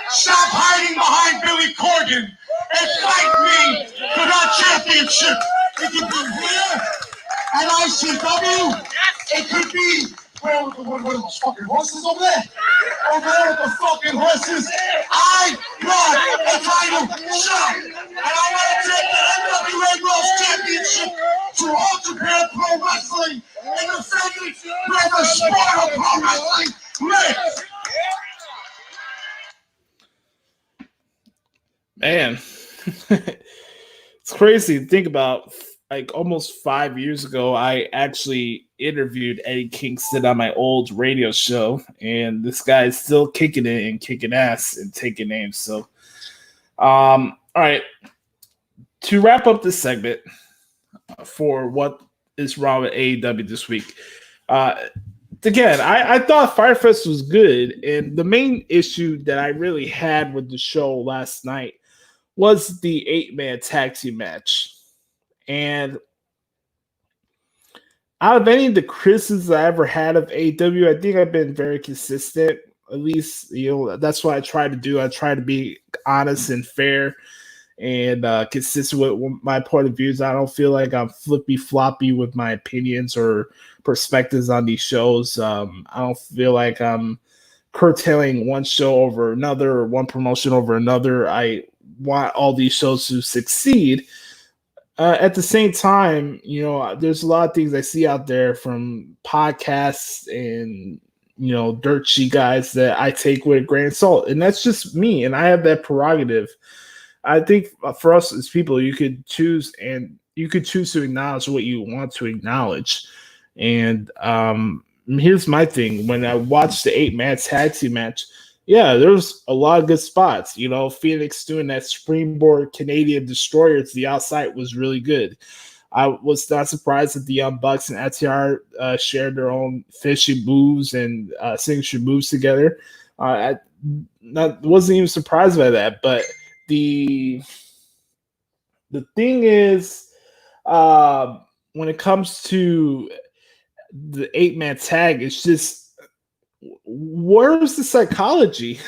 [SPEAKER 4] stop hiding behind Billy Corgan and fight me for that championship. It could be here at ICW. It could be what are those fucking horses over there? Over there with the fucking horses. I want a title shot. And I want to take the NWA World Championship to All Japan Pro Wrestling and defend it where the sport of pro wrestling lives.
[SPEAKER 1] Man, it's crazy to think about. Like almost 5 years ago, I actually interviewed Eddie Kingston on my old radio show, and this guy is still kicking it and kicking ass and taking names. So, all right, to wrap up this segment for what is wrong with AEW this week. Again, I thought Fyter Fest was good, and the main issue that I really had with the show last night was the 8-man tag team match. And out of any of the criticisms I ever had of AEW, I think I've been very consistent. At least, that's what I try to do. I try to be honest and fair and consistent with my point of views. I don't feel like I'm flippy floppy with my opinions or perspectives on these shows. I don't feel like I'm curtailing one show over another or one promotion over another. I want all these shows to succeed. At the same time, there's a lot of things I see out there from podcasts and dirt sheet guys that I take with a grain of salt, and that's just me, and I have that prerogative. I think for us as people, you could choose to acknowledge what you want to acknowledge. And here's my thing: when I watched the 8-man tag team match, yeah, there was a lot of good spots. Phoenix doing that springboard Canadian destroyer to the outside was really good. I was not surprised that the Young Bucks and FTR shared their own finishing moves and signature moves together. I wasn't even surprised by that. But the thing is, when it comes to the 8-man tag, it's just, where's the psychology?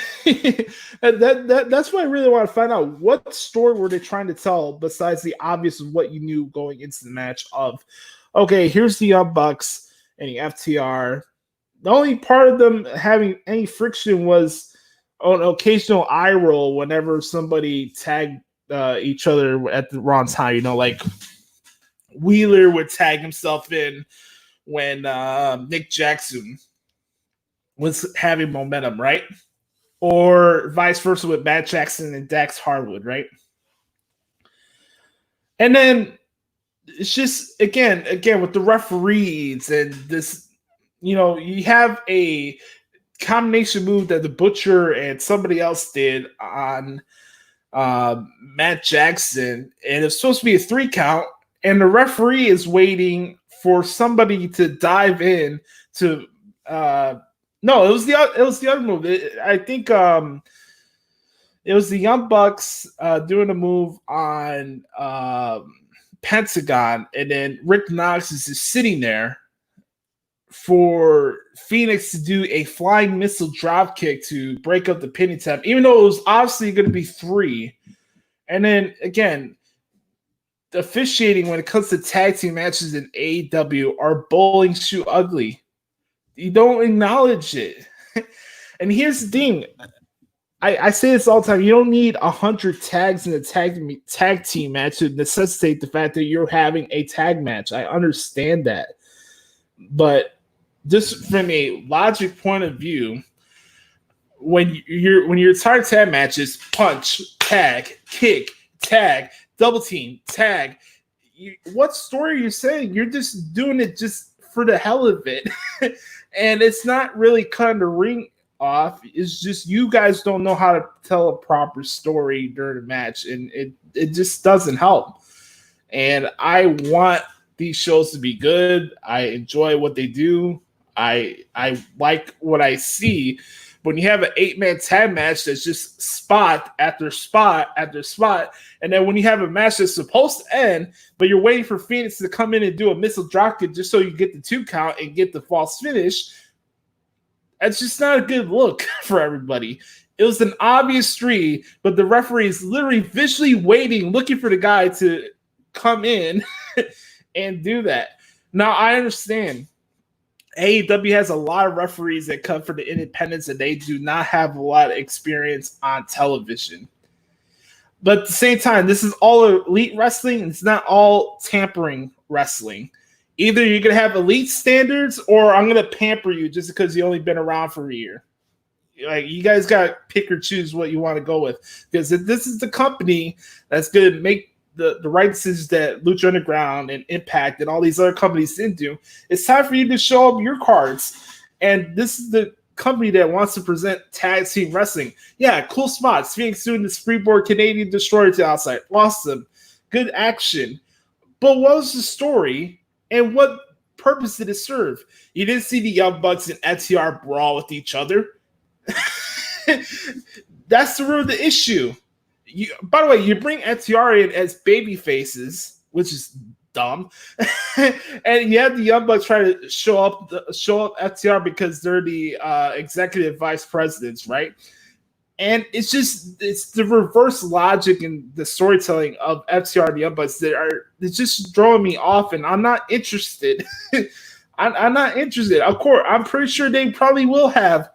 [SPEAKER 1] And that's what I really want to find out. What story were they trying to tell besides the obvious of what you knew going into the match of, okay, here's the Young Bucks and the FTR. The only part of them having any friction was an occasional eye roll whenever somebody tagged each other at the wrong time. Like Wheeler would tag himself in when Nick Jackson was having momentum, right? Or vice versa with Matt Jackson and Dax Harwood, right? And then it's just, again, with the referees and this, you have a combination move that the Butcher and somebody else did on Matt Jackson, and it's supposed to be a 3 count, and the referee is waiting for somebody to dive in to no, it was the other move. I think it was the Young Bucks doing a move on Pentagon, and then Rick Knox is just sitting there for Phoenix to do a flying missile drop kick to break up the pin attempt, even though it was obviously going to be 3. And then again, the officiating when it comes to tag team matches in AEW are bowling shoe ugly. You don't acknowledge it. And here's the thing. I say this all the time. You don't need 100 tags in a tag team match to necessitate the fact that you're having a tag match. I understand that. But just from a logic point of view, when you're tired tag matches, punch, tag, kick, tag, double team, tag. What story are you saying? You're just doing it just for the hell of it. And it's not really cutting the ring off. It's just you guys don't know how to tell a proper story during the match, and it just doesn't help. And I want these shows to be good. I enjoy what they do. I like what I see. When you have an 8-man tag match that's just spot after spot after spot, and then when you have a match that's supposed to end, but you're waiting for Phoenix to come in and do a missile dropkick just so you get the 2 count and get the false finish, that's just not a good look for everybody. It was an obvious 3, but the referee is literally visually waiting, looking for the guy to come in and do that. Now, I understand AEW has a lot of referees that come for the independents, and they do not have a lot of experience on television. But at the same time, this is all elite wrestling. It's not all tampering wrestling. Either you're going to have elite standards, or I'm going to pamper you just because you only been around for a year. Like, you guys got to pick or choose what you want to go with. Because if this is the company that's going to make the right decisions that Lucha Underground and Impact and all these other companies didn't do, it's time for you to show up your cards. And this is the company that wants to present tag team wrestling. Yeah, cool spots. Phoenix doing the springboard Canadian destroyer to the outside. Awesome. Good action. But what was the story, and what purpose did it serve? You didn't see the Young Bucks and FTR brawl with each other. That's the root of the issue. By the way, you bring FTR in as baby faces, which is dumb. And you had the Young Bucks try to show up FTR because they're the executive vice presidents, right? And it's the reverse logic and the storytelling of FTR and the Young Bucks it's just throwing me off, and I'm not interested. I'm not interested. Of course, I'm pretty sure they probably will have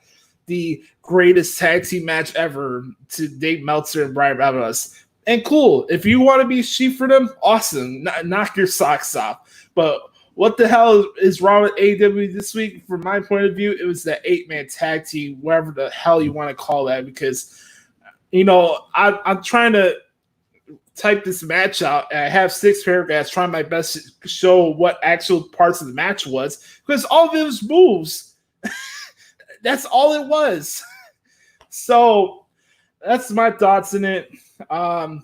[SPEAKER 1] the greatest tag team match ever to Dave Meltzer and Brian Alvarez. And cool, if you want to be sheep for them, awesome. Knock your socks off. But what the hell is wrong with AEW this week? From my point of view, it was that 8-man tag team, whatever the hell you want to call that, because, I'm trying to type this match out, and I have 6 paragraphs trying my best to show what actual parts of the match was, because all of it was moves. That's all it was. So that's my thoughts in it.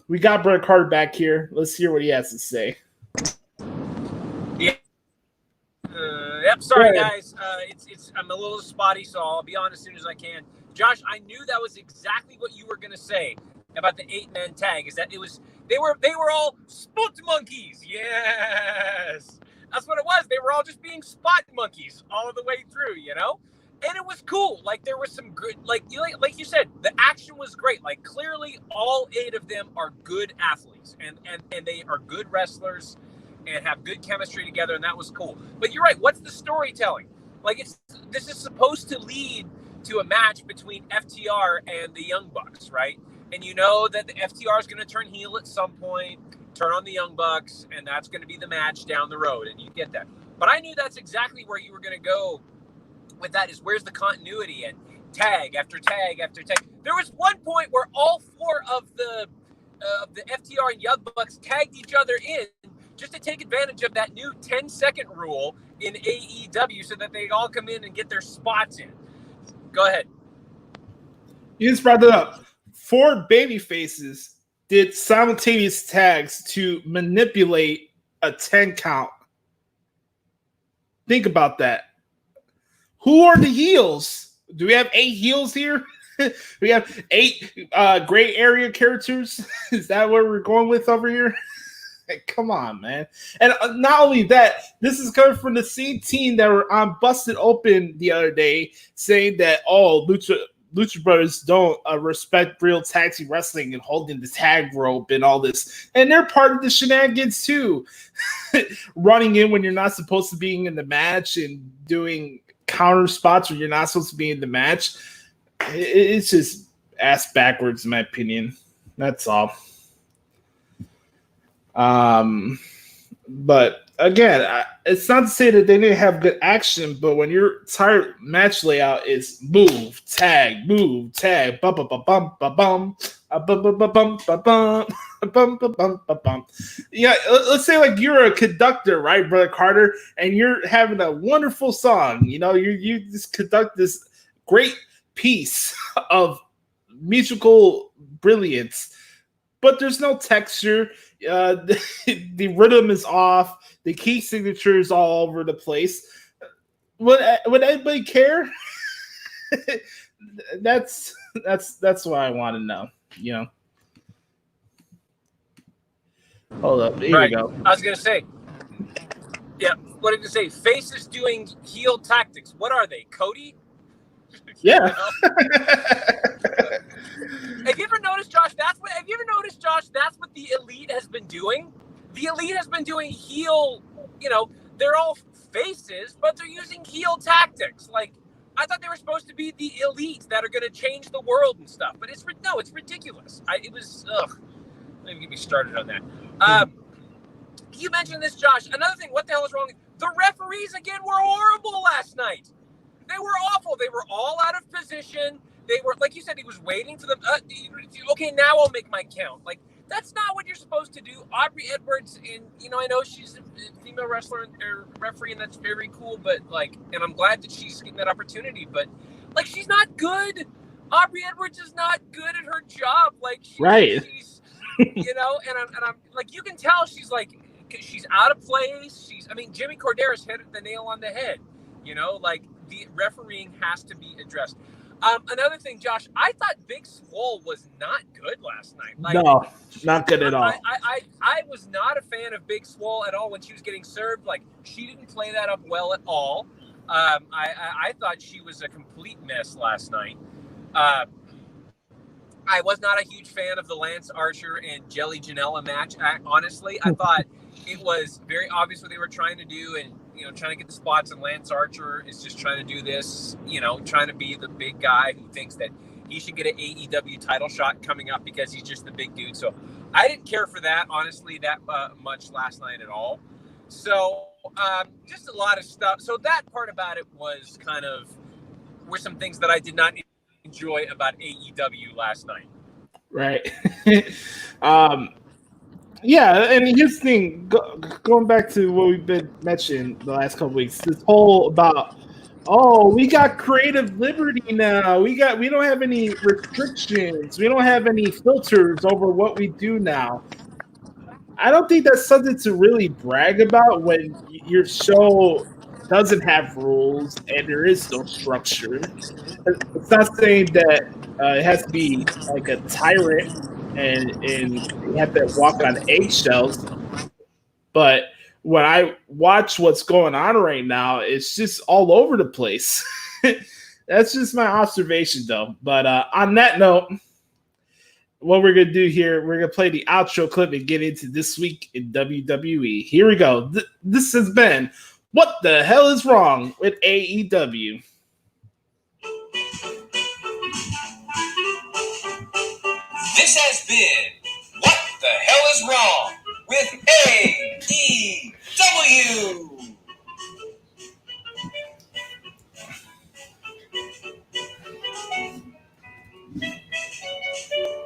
[SPEAKER 1] We got Brett Carter back here. Let's hear what he has to say.
[SPEAKER 2] Yeah. Yep. Sorry, guys. I'm a little spotty, so I'll be on as soon as I can. Josh, I knew that was exactly what you were going to say about the 8-man tag. Is that they were all spot monkeys. Yes, that's what it was. They were all just being spot monkeys all the way through, And it was cool. Like, there was some good, like you said, the action was great. Like, clearly all 8 of them are good athletes and they are good wrestlers and have good chemistry together, and that was cool. But you're right. What's the storytelling? Like, this is supposed to lead to a match between FTR and the Young Bucks, right? And you know that the FTR is going to turn heel at some point, turn on the Young Bucks, and that's going to be the match down the road, and you get that. But I knew that's exactly where you were going to go with that, is where's the continuity, and tag after tag after tag. There was one point where all 4 of the FTR and Young Bucks tagged each other in just to take advantage of that new 10-second rule in AEW so that they all come in and get their spots in. Go ahead.
[SPEAKER 1] You just brought that up. 4 baby faces did simultaneous tags to manipulate a 10 count. Think about that. Who are the heels? Do we have 8 heels here? We have 8 gray area characters? Is that what we're going with over here? Come on, man. And not only that, this is coming from the same team that were on Busted Open the other day saying that, Lucha Brothers don't respect real tag team wrestling and holding the tag rope and all this. And they're part of the shenanigans too. Running in when you're not supposed to be in the match and doing counter spots when you're not supposed to be in the match. It's just ass backwards, in my opinion. That's all. But again, it's not to say that they didn't have good action, but when your entire match layout is move, tag, bum, bum, bum, bum, bum, bum. Yeah, let's say like you're a conductor, right, Brother Carter, and you're having a wonderful song. You just conduct this great piece of musical brilliance, but there's no texture. The rhythm is off. The key signature is all over the place. Would anybody care? That's what I want to know. Hold up. Here we go.
[SPEAKER 2] I was gonna say. Yeah. What did you say? Faces doing heel tactics. What are they? Cody?
[SPEAKER 1] Yeah.
[SPEAKER 2] Have you ever noticed, Josh? That's what the Elite has been doing. The Elite has been doing heel. They're all faces, but they're using heel tactics. Like, I thought they were supposed to be the Elite that are going to change the world and stuff. But it's ridiculous. Don't even get me started on that. You mentioned this, Josh. Another thing. What the hell is wrong? The referees again were horrible last night. They were awful. They were all out of position. They were, like you said, he was waiting for them. Okay, now I'll make my count. Like, that's not what you're supposed to do. Aubrey Edwards, and I know she's a female wrestler or referee, and that's very cool. But and I'm glad that she's getting that opportunity. But she's not good. Aubrey Edwards is not good at her job.
[SPEAKER 1] Right.
[SPEAKER 2] She's, and I'm like, you can tell she's out of place. Jimmy Corderas hit the nail on the head. The refereeing has to be addressed. Another thing, Josh, I thought Big Swole was not good last night.
[SPEAKER 1] No, not good at all.
[SPEAKER 2] I was not a fan of Big Swole at all when she was getting served. Like, she didn't play that up well at all. I thought she was a complete mess last night. I was not a huge fan of the Lance Archer and Jelly Janela match. Honestly, I thought it was very obvious what they were trying to do, and trying to get the spots. And Lance Archer is just trying to do this, trying to be the big guy who thinks that he should get an AEW title shot coming up because he's just the big dude. So I didn't care for that, honestly, that much last night at all. So just a lot of stuff. So that part about it was were some things that I did not enjoy about AEW last night.
[SPEAKER 1] Right. Yeah, and here's the thing, going back to what we've been mentioning the last couple weeks, this whole about, we got creative liberty now. We don't have any restrictions. We don't have any filters over what we do now. I don't think that's something to really brag about when your show doesn't have rules and there is no structure. It's not saying that it has to be like a tyrant and you have to walk on eggshells. But when I watch what's going on right now, it's just all over the place. That's just my observation, though. But on that note, what we're going to do here, we're going to play the outro clip and get into this week in WWE. Here we go. This has been What the Hell is Wrong with AEW?
[SPEAKER 3] This has been What the Hell is Wrong with AEW.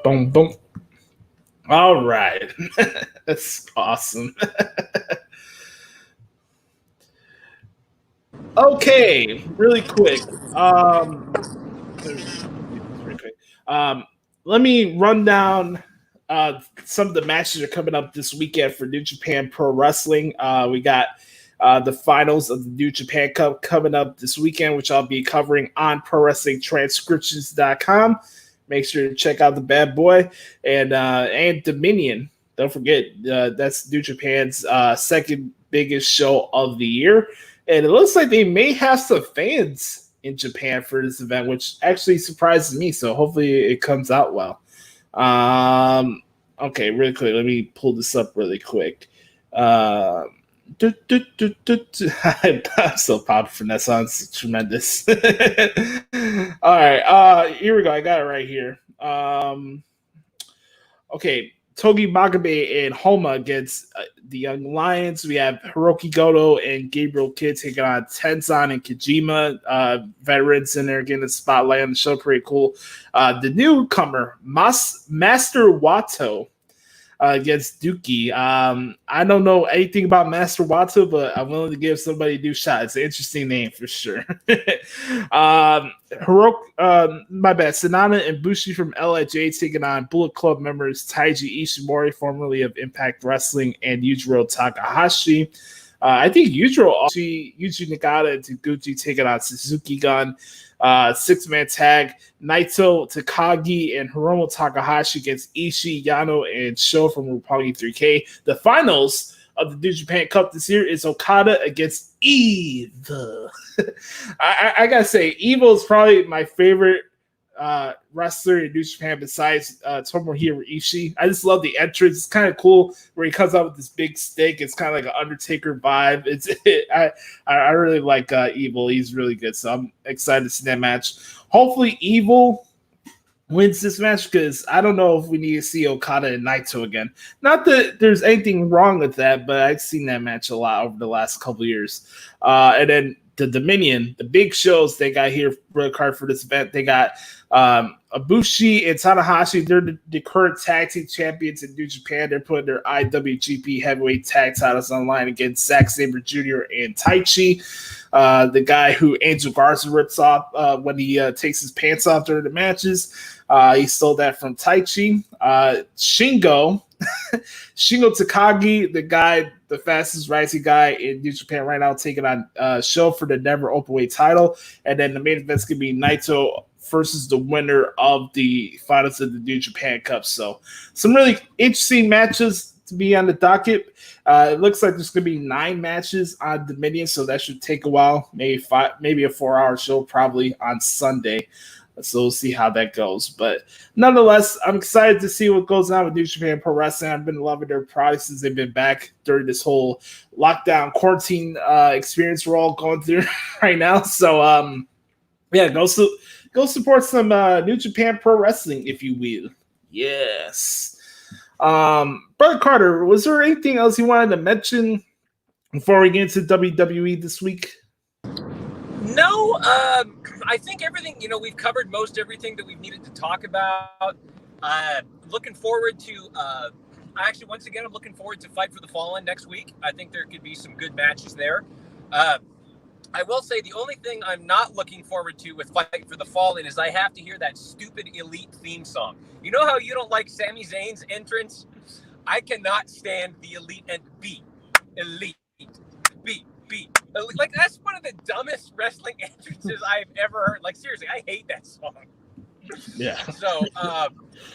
[SPEAKER 1] Boom, boom. All right. That's awesome. Okay, really quick. Let me run down some of the matches that are coming up this weekend for New Japan Pro Wrestling. We got the finals of the New Japan Cup coming up this weekend, which I'll be covering on ProWrestlingTranscriptions.com. Make sure to check out the bad boy and Dominion. Don't forget, that's New Japan's second biggest show of the year. And it looks like they may have some fans in Japan for this event, which actually surprises me. So hopefully it comes out well. Okay, really quick. Let me pull this up really quick. I'm so proud for that song. It's tremendous. All right. Here we go. I got it right here. Okay. Togi Makabe and Homa against the Young Lions. We have Hiroki Goto and Gabriel Kidd taking on Tenzan and Kojima. Veterans in there getting the spotlight on the show. Pretty cool. The newcomer, Master Wato, against Dookie. I don't know anything about Master Wato, but I'm willing to give somebody a new shot. It's an interesting name for sure. My bad. Sanada and Bushi from LIJ taking on Bullet Club members Taiji Ishimori, formerly of Impact Wrestling, and Yujiro Takahashi. I think Yuji Nagata and Taguchi taking on Suzuki Gun. Six-man tag, Naito, Takagi, and Hiromu Takahashi against Ishii, Yano, and Sho from Roppongi 3K. The finals of the New Japan Cup this year is Okada against Evil. I gotta say, Evil is probably my favorite wrestler in New Japan besides Tomohiro Ishii. I just love the entrance. It's kind of cool where he comes out with this big stick. It's kind of like an Undertaker vibe. I really like Evil. He's really good, so I'm excited to see that match. Hopefully Evil wins this match because I don't know if we need to see Okada and Naito again. Not that there's anything wrong with that, but I've seen that match a lot over the last couple of years. And then the Dominion, the big shows they got here for a card for this event. They got Ibushi and Tanahashi. They're the current tag team champions in New Japan. They're putting their IWGP heavyweight tag titles online against Zack Sabre Jr. and Taichi, the guy who Angel Garza rips off when he takes his pants off during the matches. He stole that from Taichi. Shingo Takagi, the fastest rising guy in New Japan right now, taking on Sho for the never openweight title. And then the main event's going to be Naito versus the winner of the finals of the New Japan Cup. So some really interesting matches to be on the docket. It looks like there's going to be 9 matches on Dominion, so that should take a while. Maybe a 4-hour show probably on Sunday. So we'll see how that goes. But nonetheless, I'm excited to see what goes on with New Japan Pro Wrestling. I've been loving their products since they've been back during this whole lockdown quarantine experience we're all going through right now. So, go support some New Japan Pro Wrestling, if you will. Yes. Brother Carter, was there anything else you wanted to mention before we get into WWE this week?
[SPEAKER 2] No, I think everything, we've covered most everything that we've needed to talk about. Looking forward to, once again, I'm looking forward to Fight for the Fallen next week. I think there could be some good matches there. I will say the only thing I'm not looking forward to with Fight for the Fallen is I have to hear that stupid Elite theme song. You know how you don't like Sami Zayn's entrance? I cannot stand the Elite and B. Elite. B. Like, that's one of the dumbest wrestling entrances I've ever heard. Like, seriously, I hate that song.
[SPEAKER 1] Yeah.
[SPEAKER 2] So,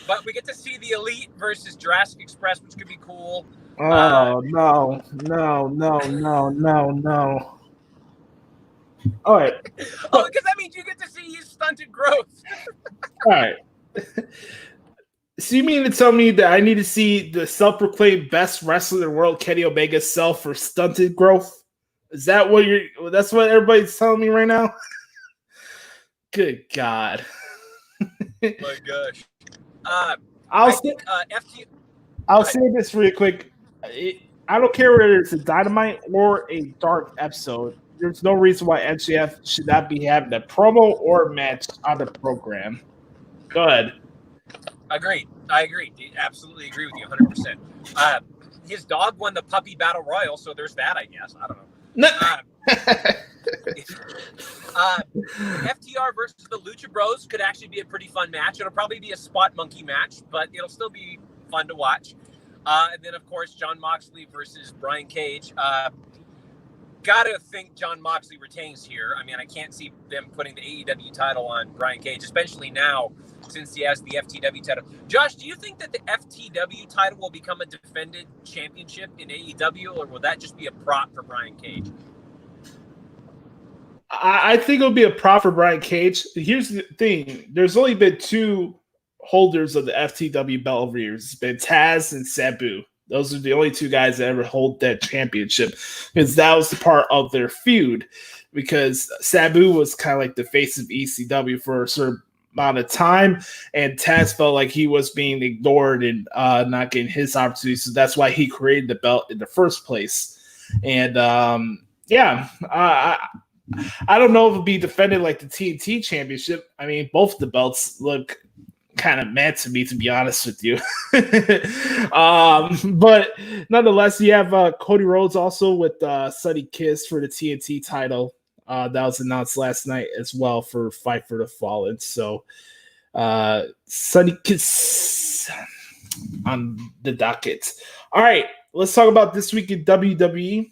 [SPEAKER 2] but we get to see the Elite versus Jurassic Express, which could be cool.
[SPEAKER 1] Oh, no. All right.
[SPEAKER 2] Oh, because that means you get to see his stunted growth.
[SPEAKER 1] All right. So you mean to tell me that I need to see the self-proclaimed best wrestler in the world, Kenny Omega, sell for stunted growth? Is that what that's what everybody's telling me right now? Good God.
[SPEAKER 2] My gosh.
[SPEAKER 1] I'll say this real quick. I don't care whether it's a Dynamite or a Dark episode. There's no reason why MJF should not be having a promo or match on the program. Go ahead.
[SPEAKER 2] Agreed. I agree. Absolutely agree with you 100%. His dog won the Puppy Battle Royal, so there's that, I guess. I don't know.
[SPEAKER 1] No.
[SPEAKER 2] FTR versus the Lucha Bros could actually be a pretty fun match. It'll probably be a spot monkey match, but it'll still be fun to watch. And then, of course, Jon Moxley versus Brian Cage. Gotta think Jon Moxley retains here. I mean, I can't see them putting the AEW title on Brian Cage, especially now since he has the FTW title. Josh, do you think that the FTW title will become a defended championship in AEW, or will that just be a prop for Brian Cage?
[SPEAKER 1] I think it'll be a prop for Brian Cage. Here's the thing. There's only been 2 holders of the FTW belt over years. It's been Taz and Sabu. Those are the only 2 guys that ever hold that championship, because that was the part of their feud, because Sabu was kind of like the face of ECW for a certain amount of time, and Taz felt like he was being ignored and not getting his opportunity, so that's why he created the belt in the first place. And I don't know if it'll be defended like the TNT championship. I mean, both the belts look kind of mad to me, to be honest with you. But nonetheless, you have Cody Rhodes also with Sonny Kiss for the TNT title. That was announced last night as well for Fight for the Fallen. So Sonny Kiss on the docket. All right, let's talk about this week in WWE.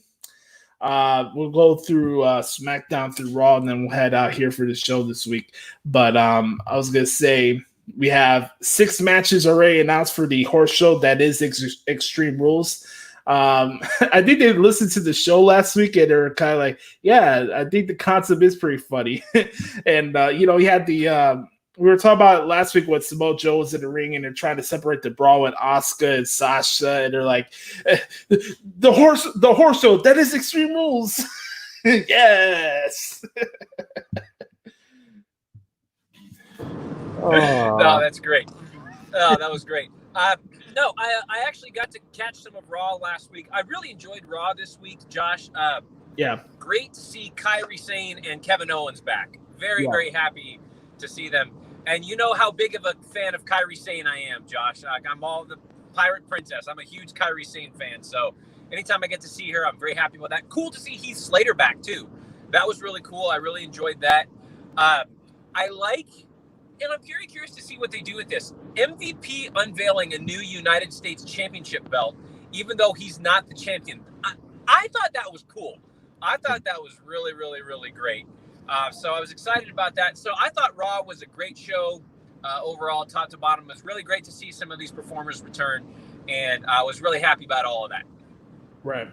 [SPEAKER 1] We'll go through SmackDown through Raw, and then we'll head out here for the show this week. But I was going to say, we have 6 matches already announced for the horse show that is Extreme Rules. I think they listened to the show last week and they're kind of like, yeah, I think the concept is pretty funny. And, we had we were talking about last week when Samoa Joe was in the ring and they're trying to separate the brawl with Asuka and Sasha. And they're like, the horse show, that is Extreme Rules. Yes.
[SPEAKER 2] No, that's great. Oh, that was great. No, I actually got to catch some of Raw last week. I really enjoyed Raw this week, Josh.
[SPEAKER 1] Yeah. Great
[SPEAKER 2] to see Kairi Sane and Kevin Owens back. Very, very happy to see them. And you know how big of a fan of Kairi Sane I am, Josh. I'm all the Pirate Princess. I'm a huge Kairi Sane fan. So anytime I get to see her, I'm very happy with that. Cool to see Heath Slater back, too. That was really cool. I really enjoyed that. And I'm very curious to see what they do with this. MVP unveiling a new United States Championship belt, even though he's not the champion. I thought that was cool. I thought that was really, really, really great. So I was excited about that. So I thought Raw was a great show. overall, top to bottom. It was really great to see some of these performers return, and I was really happy about all of that.
[SPEAKER 1] Right.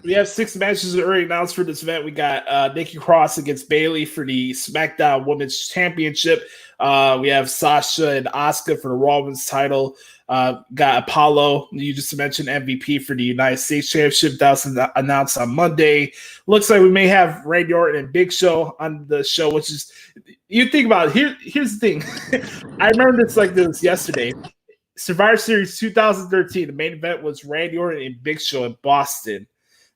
[SPEAKER 1] We have 6 matches already announced for this event. We got Nikki Cross against Bayley for the SmackDown Women's Championship. We have Sasha and Asuka for the Raw Women's title. Got Apollo, you just mentioned, MVP for the United States Championship. That was announced on Monday. Looks like we may have Randy Orton and Big Show on the show, which is, you think about it, here's the thing. I remember this like this yesterday. Survivor Series 2013, the main event was Randy Orton and Big Show in Boston.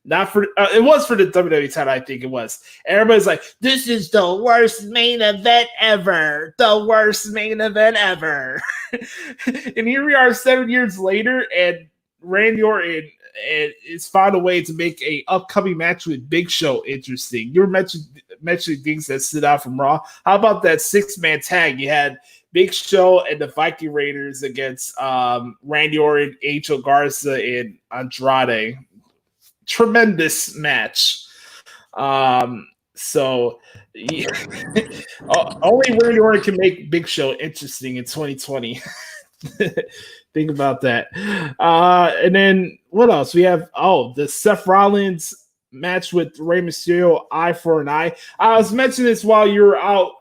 [SPEAKER 1] Not for it was for the WWE title, I think it was. Everybody's like, "This is the worst main event ever, the worst main event ever." And here we are, 7 years later, and Randy Orton is found a way to make a upcoming match with Big Show interesting. You're mentioning things that stood out from Raw. How about that 6-man tag? You had Big Show and the Viking Raiders against Randy Orton, Angel Garza, and Andrade. Tremendous match. So yeah. Only Randy Orton can make Big Show interesting in 2020. Think about that. And then what else? We have the Seth Rollins match with Rey Mysterio, eye for an eye. I was mentioning this while you were out.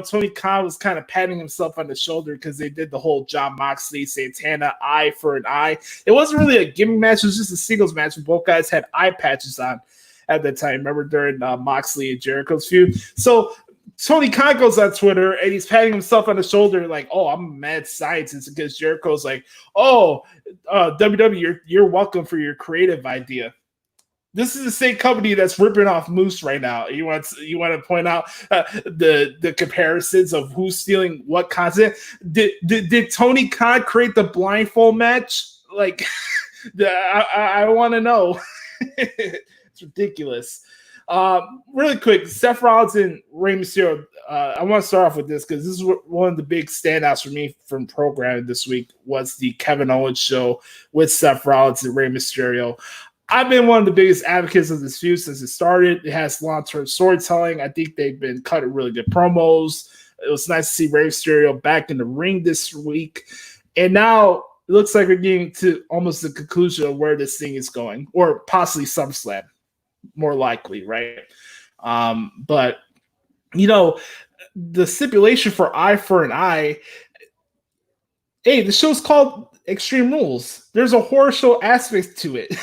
[SPEAKER 1] Tony Khan was kind of patting himself on the shoulder because they did the whole Jon Moxley, Santana, eye for an eye. It wasn't really a gimmick match. It was just a singles match. Both guys had eye patches on at that time. Remember during Moxley and Jericho's feud? So Tony Khan goes on Twitter and he's patting himself on the shoulder like, "Oh, I'm a mad scientist," because Jericho's like, "Oh, WWE, you're welcome for your creative idea." This is the same company that's ripping off Moose right now. You want to point out the comparisons of who's stealing what content? Did Tony Khan create the blindfold match? Like, I want to know. It's ridiculous. Really quick, Seth Rollins and Rey Mysterio. I want to start off with this because this is one of the big standouts for me from programming this week was the Kevin Owens show with Seth Rollins and Rey Mysterio. I've been one of the biggest advocates of this feud since it started. It has long-term storytelling. I think they've been cutting really good promos. It was nice to see Rey Mysterio back in the ring this week. And now it looks like we're getting to almost the conclusion of where this thing is going, or possibly SummerSlam, more likely, right? But, the stipulation for eye for an eye, hey, the show's called Extreme Rules. There's a horror show aspect to it.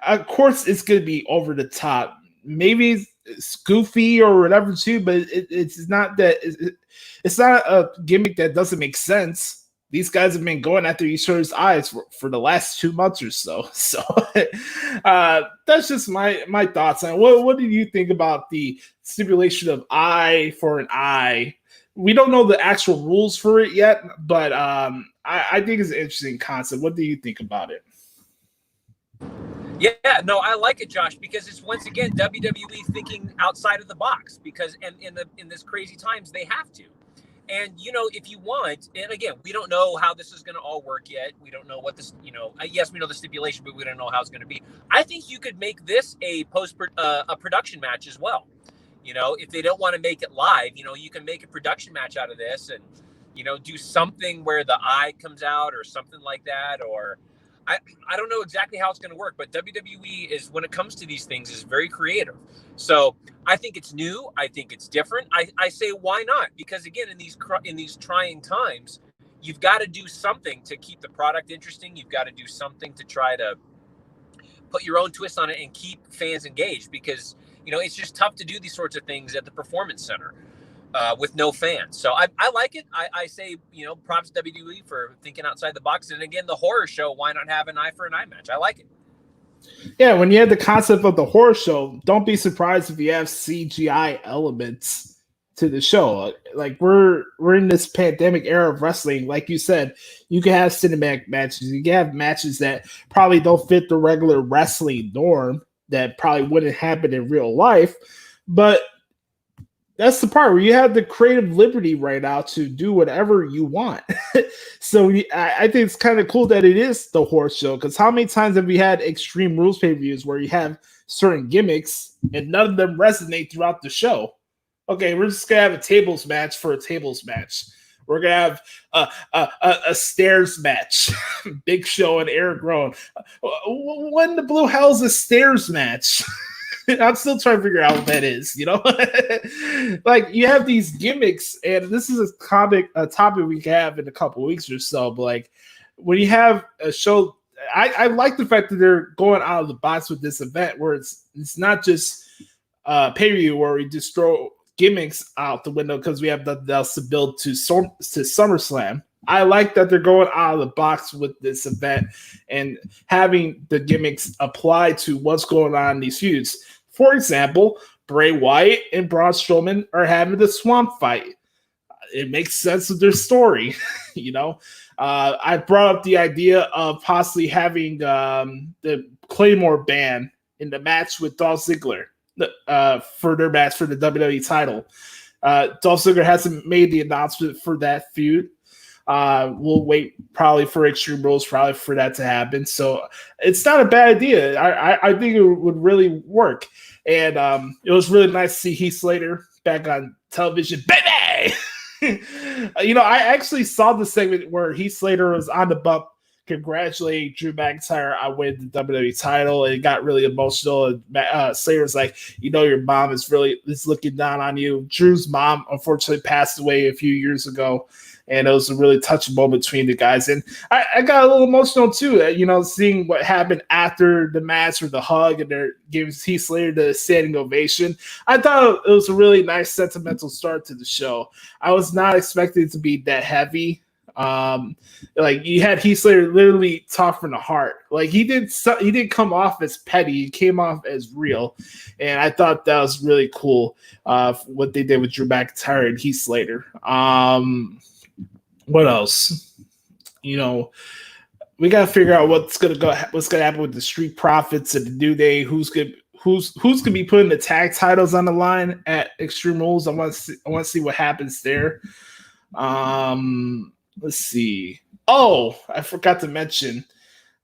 [SPEAKER 1] Of course, it's going to be over the top. Maybe it's goofy or whatever too, but it's not that. It's not a gimmick that doesn't make sense. These guys have been going after each other's eyes for the last 2 months or so. So that's just my thoughts on it. What do you think about the stipulation of eye for an eye? We don't know the actual rules for it yet, but I think it's an interesting concept. What do you think about it?
[SPEAKER 2] Yeah, no, I like it, Josh, because it's once again WWE thinking outside of the box. Because in this crazy times they have to. And if you want, and again, we don't know how this is going to all work yet. We don't know what this, yes, we know the stipulation, but we don't know how it's going to be. I think you could make this a production match as well. If they don't want to make it live, you can make a production match out of this and, do something where the eye comes out or something like that. Or I don't know exactly how it's going to work, but WWE is, when it comes to these things, is very creative. So I think it's new. I think it's different. I say, why not? Because again, in these trying times, you've got to do something to keep the product interesting. You've got to do something to try to put your own twist on it and keep fans engaged, because it's just tough to do these sorts of things at the Performance Center with no fans. So I like it. I say, props to WWE for thinking outside the box. And again, the horror show, why not have an eye for an eye match? I like it.
[SPEAKER 1] Yeah, when you have the concept of the horror show, don't be surprised if you have CGI elements to the show. Like we're in this pandemic era of wrestling. Like you said, you can have cinematic matches. You can have matches that probably don't fit the regular wrestling norm that probably wouldn't happen in real life. But that's the part where you have the creative liberty right now to do whatever you want. So I think it's kind of cool that it is the horror show, because how many times have we had Extreme Rules pay-per-views where you have certain gimmicks and none of them resonate throughout the show? Okay, we're just gonna have a tables match for a tables match. We're gonna have a stairs match. Big Show and Eric Rowan. When the blue hell's a stairs match? I'm still trying to figure out what that is. Like you have these gimmicks, and this is a topic we can have in a couple weeks or so. But like when you have a show, I like the fact that they're going out of the box with this event, where it's not just pay-per-view where we just throw gimmicks out the window because we have nothing else to build to SummerSlam. I like that they're going out of the box with this event and having the gimmicks apply to what's going on in these feuds. For example, Bray Wyatt and Braun Strowman are having the swamp fight. It makes sense of their story, I brought up the idea of possibly having the Claymore band in the match with Dolph Ziggler for their match for the WWE title. Dolph Ziggler hasn't made the announcement for that feud. We'll wait probably for Extreme Rules, probably for that to happen. So it's not a bad idea. I think it would really work. And it was really nice to see Heath Slater back on television. Baby! I actually saw the segment where Heath Slater was on the bump congratulating Drew McIntyre on winning the WWE title, and it got really emotional. And Slater was like, your mom is looking down on you. Drew's mom unfortunately passed away a few years ago, and it was a really touching moment between the guys. And I got a little emotional too, seeing what happened after the match or the hug, and they're giving Heath Slater the standing ovation. I thought it was a really nice sentimental start to the show. I was not expecting it to be that heavy. Like you had Heath Slater literally talk from the heart. Like he didn't come off as petty. He came off as real, and I thought that was really cool. What they did with Drew McIntyre and Heath Slater. What else? We gotta figure out what's gonna happen with the Street Profits and the New Day. Who's gonna be putting the tag titles on the line at Extreme Rules? I want to see what happens there. Let's see. Oh, I forgot to mention.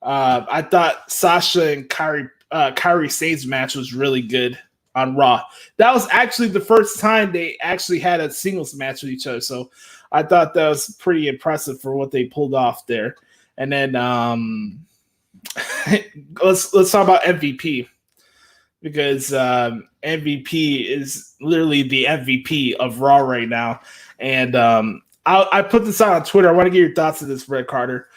[SPEAKER 1] I thought Sasha and Kairi Sane's match was really good on Raw. That was actually the first time they actually had a singles match with each other. So I thought that was pretty impressive for what they pulled off there. And then let's talk about MVP, because MVP is literally the MVP of Raw right now. And I put this out on Twitter. I want to get your thoughts on this, Red Carter.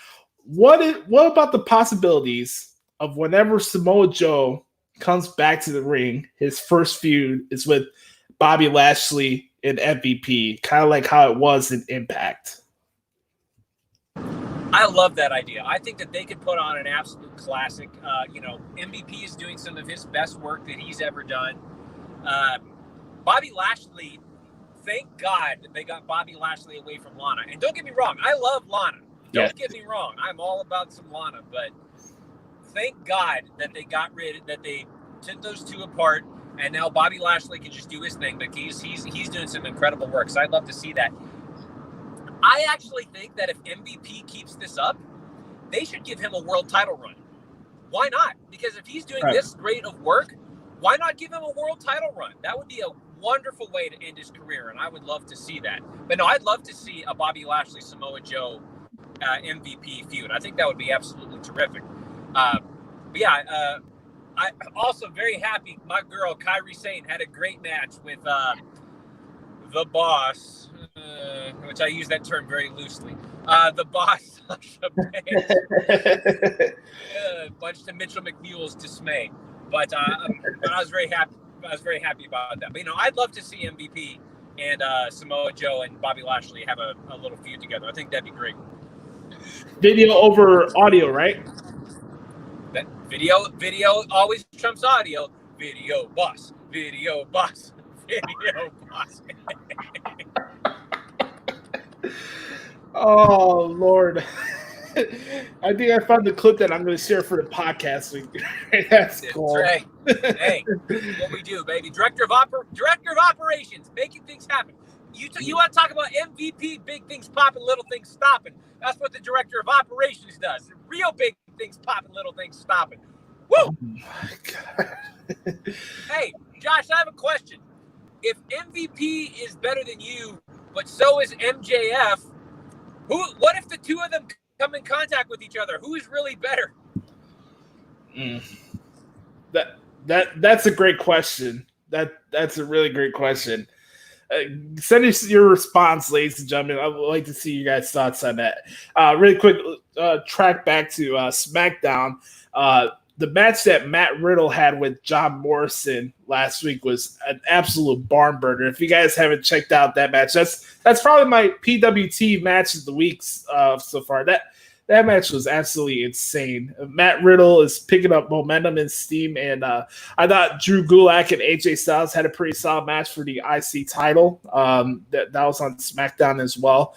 [SPEAKER 1] What about the possibilities of whenever Samoa Joe comes back to the ring, his first feud is with Bobby Lashley and MVP, kind of like how it was in Impact?
[SPEAKER 2] I love that idea. I think that they could put on an absolute classic. MVP is doing some of his best work that he's ever done. Bobby Lashley, thank God that they got Bobby Lashley away from Lana. And don't get me wrong, I love Lana. Don't get me wrong, I'm all about some Lana. But thank God that they took those two apart, and now Bobby Lashley can just do his thing. But he's doing some incredible work. So I'd love to see that. I actually think that if MVP keeps this up, they should give him a world title run. Why not? Because if he's doing this great of work, why not give him a world title run? That would be a wonderful way to end his career, and I would love to see that. But no, I'd love to see a Bobby Lashley, Samoa Joe MVP feud. I think that would be absolutely terrific. I'm also very happy. My girl, Kairi Sane, had a great match with the Boss, which I use that term very loosely. The Boss, much to Mitchell McNeil's dismay. But I was very happy. I was very happy about that. But I'd love to see MVP and Samoa Joe and Bobby Lashley have a little feud together. I think that'd be great.
[SPEAKER 1] Video over audio, right?
[SPEAKER 2] That video always trumps audio. Video boss. Video boss. Video boss.
[SPEAKER 1] Oh Lord. I think I found the clip that I'm going to share for the podcast. That's cool.
[SPEAKER 2] Right. Hey, what we do, baby. Director of operations, making things happen. You want to talk about MVP, big things popping, little things stopping. That's what the director of operations does. Real big things popping, little things stopping. Woo!
[SPEAKER 1] Oh my God.
[SPEAKER 2] Hey, Josh, I have a question. if MVP is better than you, but so is MJF, what if the two of them come in contact with each other? Who is really better?
[SPEAKER 1] That's a great question. That's a really great question. Send us your response, ladies and gentlemen. I would like to see you guys' thoughts on that. Really quick, track back to SmackDown. The match that Matt Riddle had with John Morrison last week was an absolute barn burner. If you guys haven't checked out that match, that's probably my PWT match of the week so far. That match was absolutely insane. Matt Riddle is picking up momentum and steam, and I thought Drew Gulak and AJ Styles had a pretty solid match for the IC title. That was on SmackDown as well.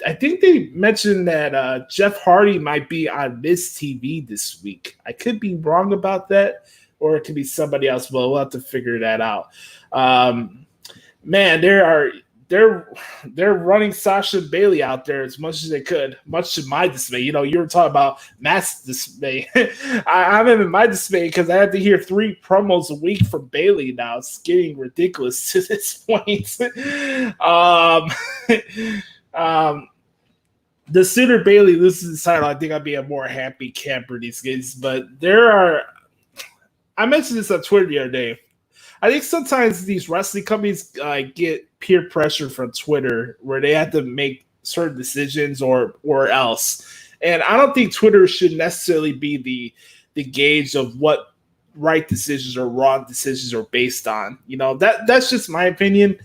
[SPEAKER 1] I think they mentioned that Jeff Hardy might be on Miz TV this week. I could be wrong about that, or it could be somebody else, but we'll have to figure that out. Man, they're running Sasha and Bailey out there as much as they could, much to my dismay. You were talking about mass dismay. I'm in my dismay because I have to hear 3 promos a week from Bailey now. It's getting ridiculous to this point. The sooner Bailey loses the title, I think I'd be a more happy camper these days. But I mentioned this on Twitter the other day. I think sometimes these wrestling companies get peer pressure from Twitter where they have to make certain decisions or else. And I don't think Twitter should necessarily be the gauge of what right decisions or wrong decisions are based on. That's just my opinion.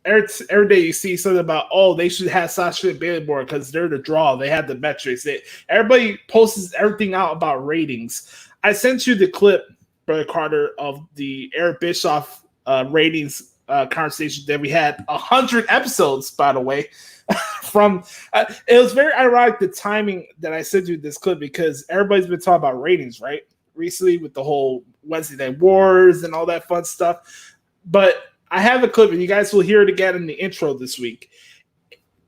[SPEAKER 1] Every day you see something about, they should have Sasha and Bailey more because they're the draw. They have the metrics. Everybody posts everything out about ratings. I sent you the clip, Brother Carter, of the Eric Bischoff ratings conversation that we had 100 episodes, by the way. It was very ironic the timing that I sent you this clip because everybody's been talking about ratings, right? Recently with the whole Wednesday Night Wars and all that fun stuff. But I have a clip, and you guys will hear it again in the intro this week.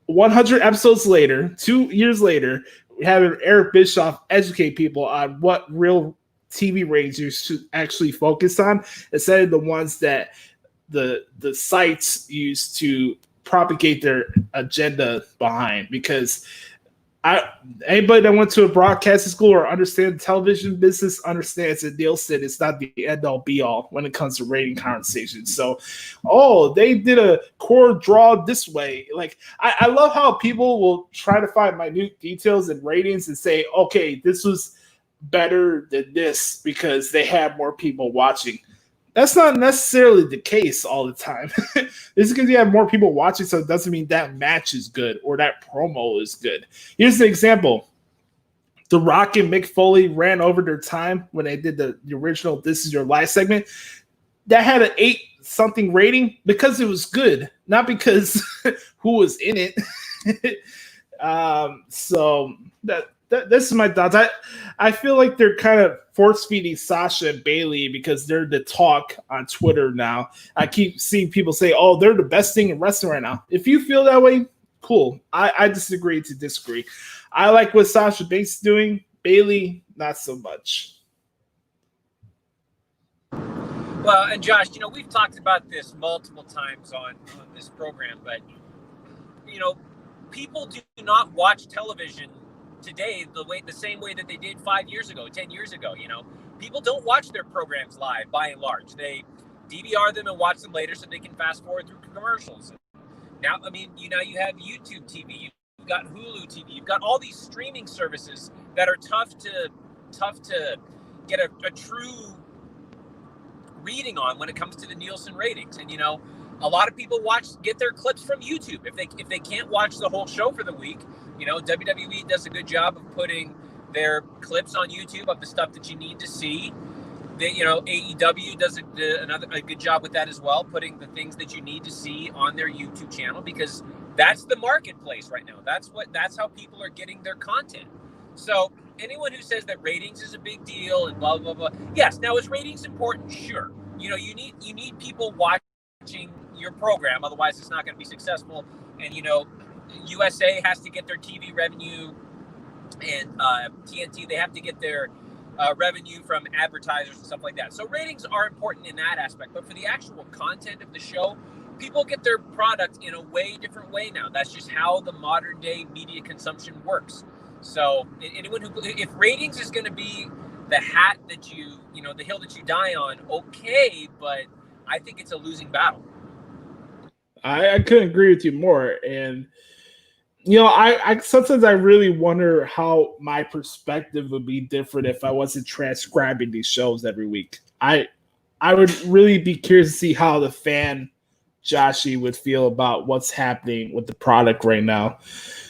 [SPEAKER 1] 100 episodes later, 2 years later, we have Eric Bischoff educate people on what real TV ratings you should actually focus on instead of the ones that the sites use to propagate their agenda behind. Because anybody that went to a broadcasting school or understands the television business understands that Nielsen is not the end-all be-all when it comes to rating conversations. So, they did a core draw this way. I love how people will try to find minute details in ratings and say, okay, this was better than this because they have more people watching. That's not necessarily the case all the time. This is because you have more people watching, so it doesn't mean that match is good or that promo is good. Here's the example. The Rock and Mick Foley ran over their time when they did the original This Is Your Life segment. That had an 8-something rating because it was good, not because who was in it. So this is my thoughts. I feel like they're kind of force-feeding Sasha and Bailey because they're the talk on Twitter now. I keep seeing people say, they're the best thing in wrestling right now. If you feel that way, cool. I disagree to disagree. I like what Sasha Banks is doing. Bailey, not so much.
[SPEAKER 2] Well, and Josh, we've talked about this multiple times on this program, but, people do not watch television today the same way that they did 5 years ago, 10 years ago. People don't watch their programs live by and large. They DVR them and watch them later so they can fast forward through commercials. Now, you have YouTube TV, you've got Hulu TV, you've got all these streaming services that are tough to get a true reading on when it comes to the Nielsen ratings. And a lot of people get their clips from YouTube. If they can't watch the whole show for the week, WWE does a good job of putting their clips on YouTube of the stuff that you need to see. AEW does a good job with that as well, putting the things that you need to see on their YouTube channel, because that's the marketplace right now. That's how people are getting their content. So anyone who says that ratings is a big deal and blah blah blah, yes. Now, is ratings important? Sure. You need people watching your program, otherwise it's not going to be successful. And USA has to get their TV revenue, and TNT, they have to get their revenue from advertisers and stuff like that. So ratings are important in that aspect, but for the actual content of the show, people get their product in a way different way now. That's just how the modern day media consumption works. So anyone if ratings is going to be the hat that the hill that you die on, okay, but I think it's a losing battle.
[SPEAKER 1] I couldn't agree with you more. And I sometimes I really wonder how my perspective would be different if I wasn't transcribing these shows every week. I would really be curious to see how the fan Joshie would feel about what's happening with the product right now.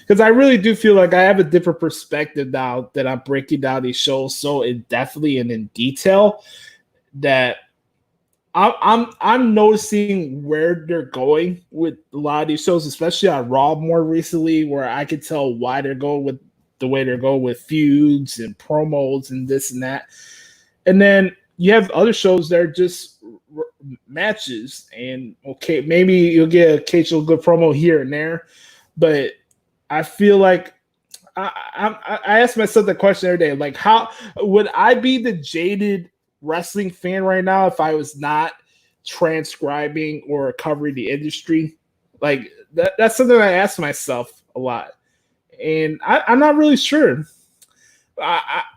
[SPEAKER 1] Because I really do feel like I have a different perspective now that I'm breaking down these shows so in-depthly and in detail that I'm noticing where they're going with a lot of these shows, especially on Raw more recently, where I can tell why they're going with the way they're going with feuds and promos and this and that. And then you have other shows that are just matches, and okay, maybe you'll get an occasional good promo here and there, but I feel like I ask myself that question every day, like, how would I be the jaded wrestling fan right now if I was not transcribing or covering the industry? Like that's something I ask myself a lot, and I'm not really sure.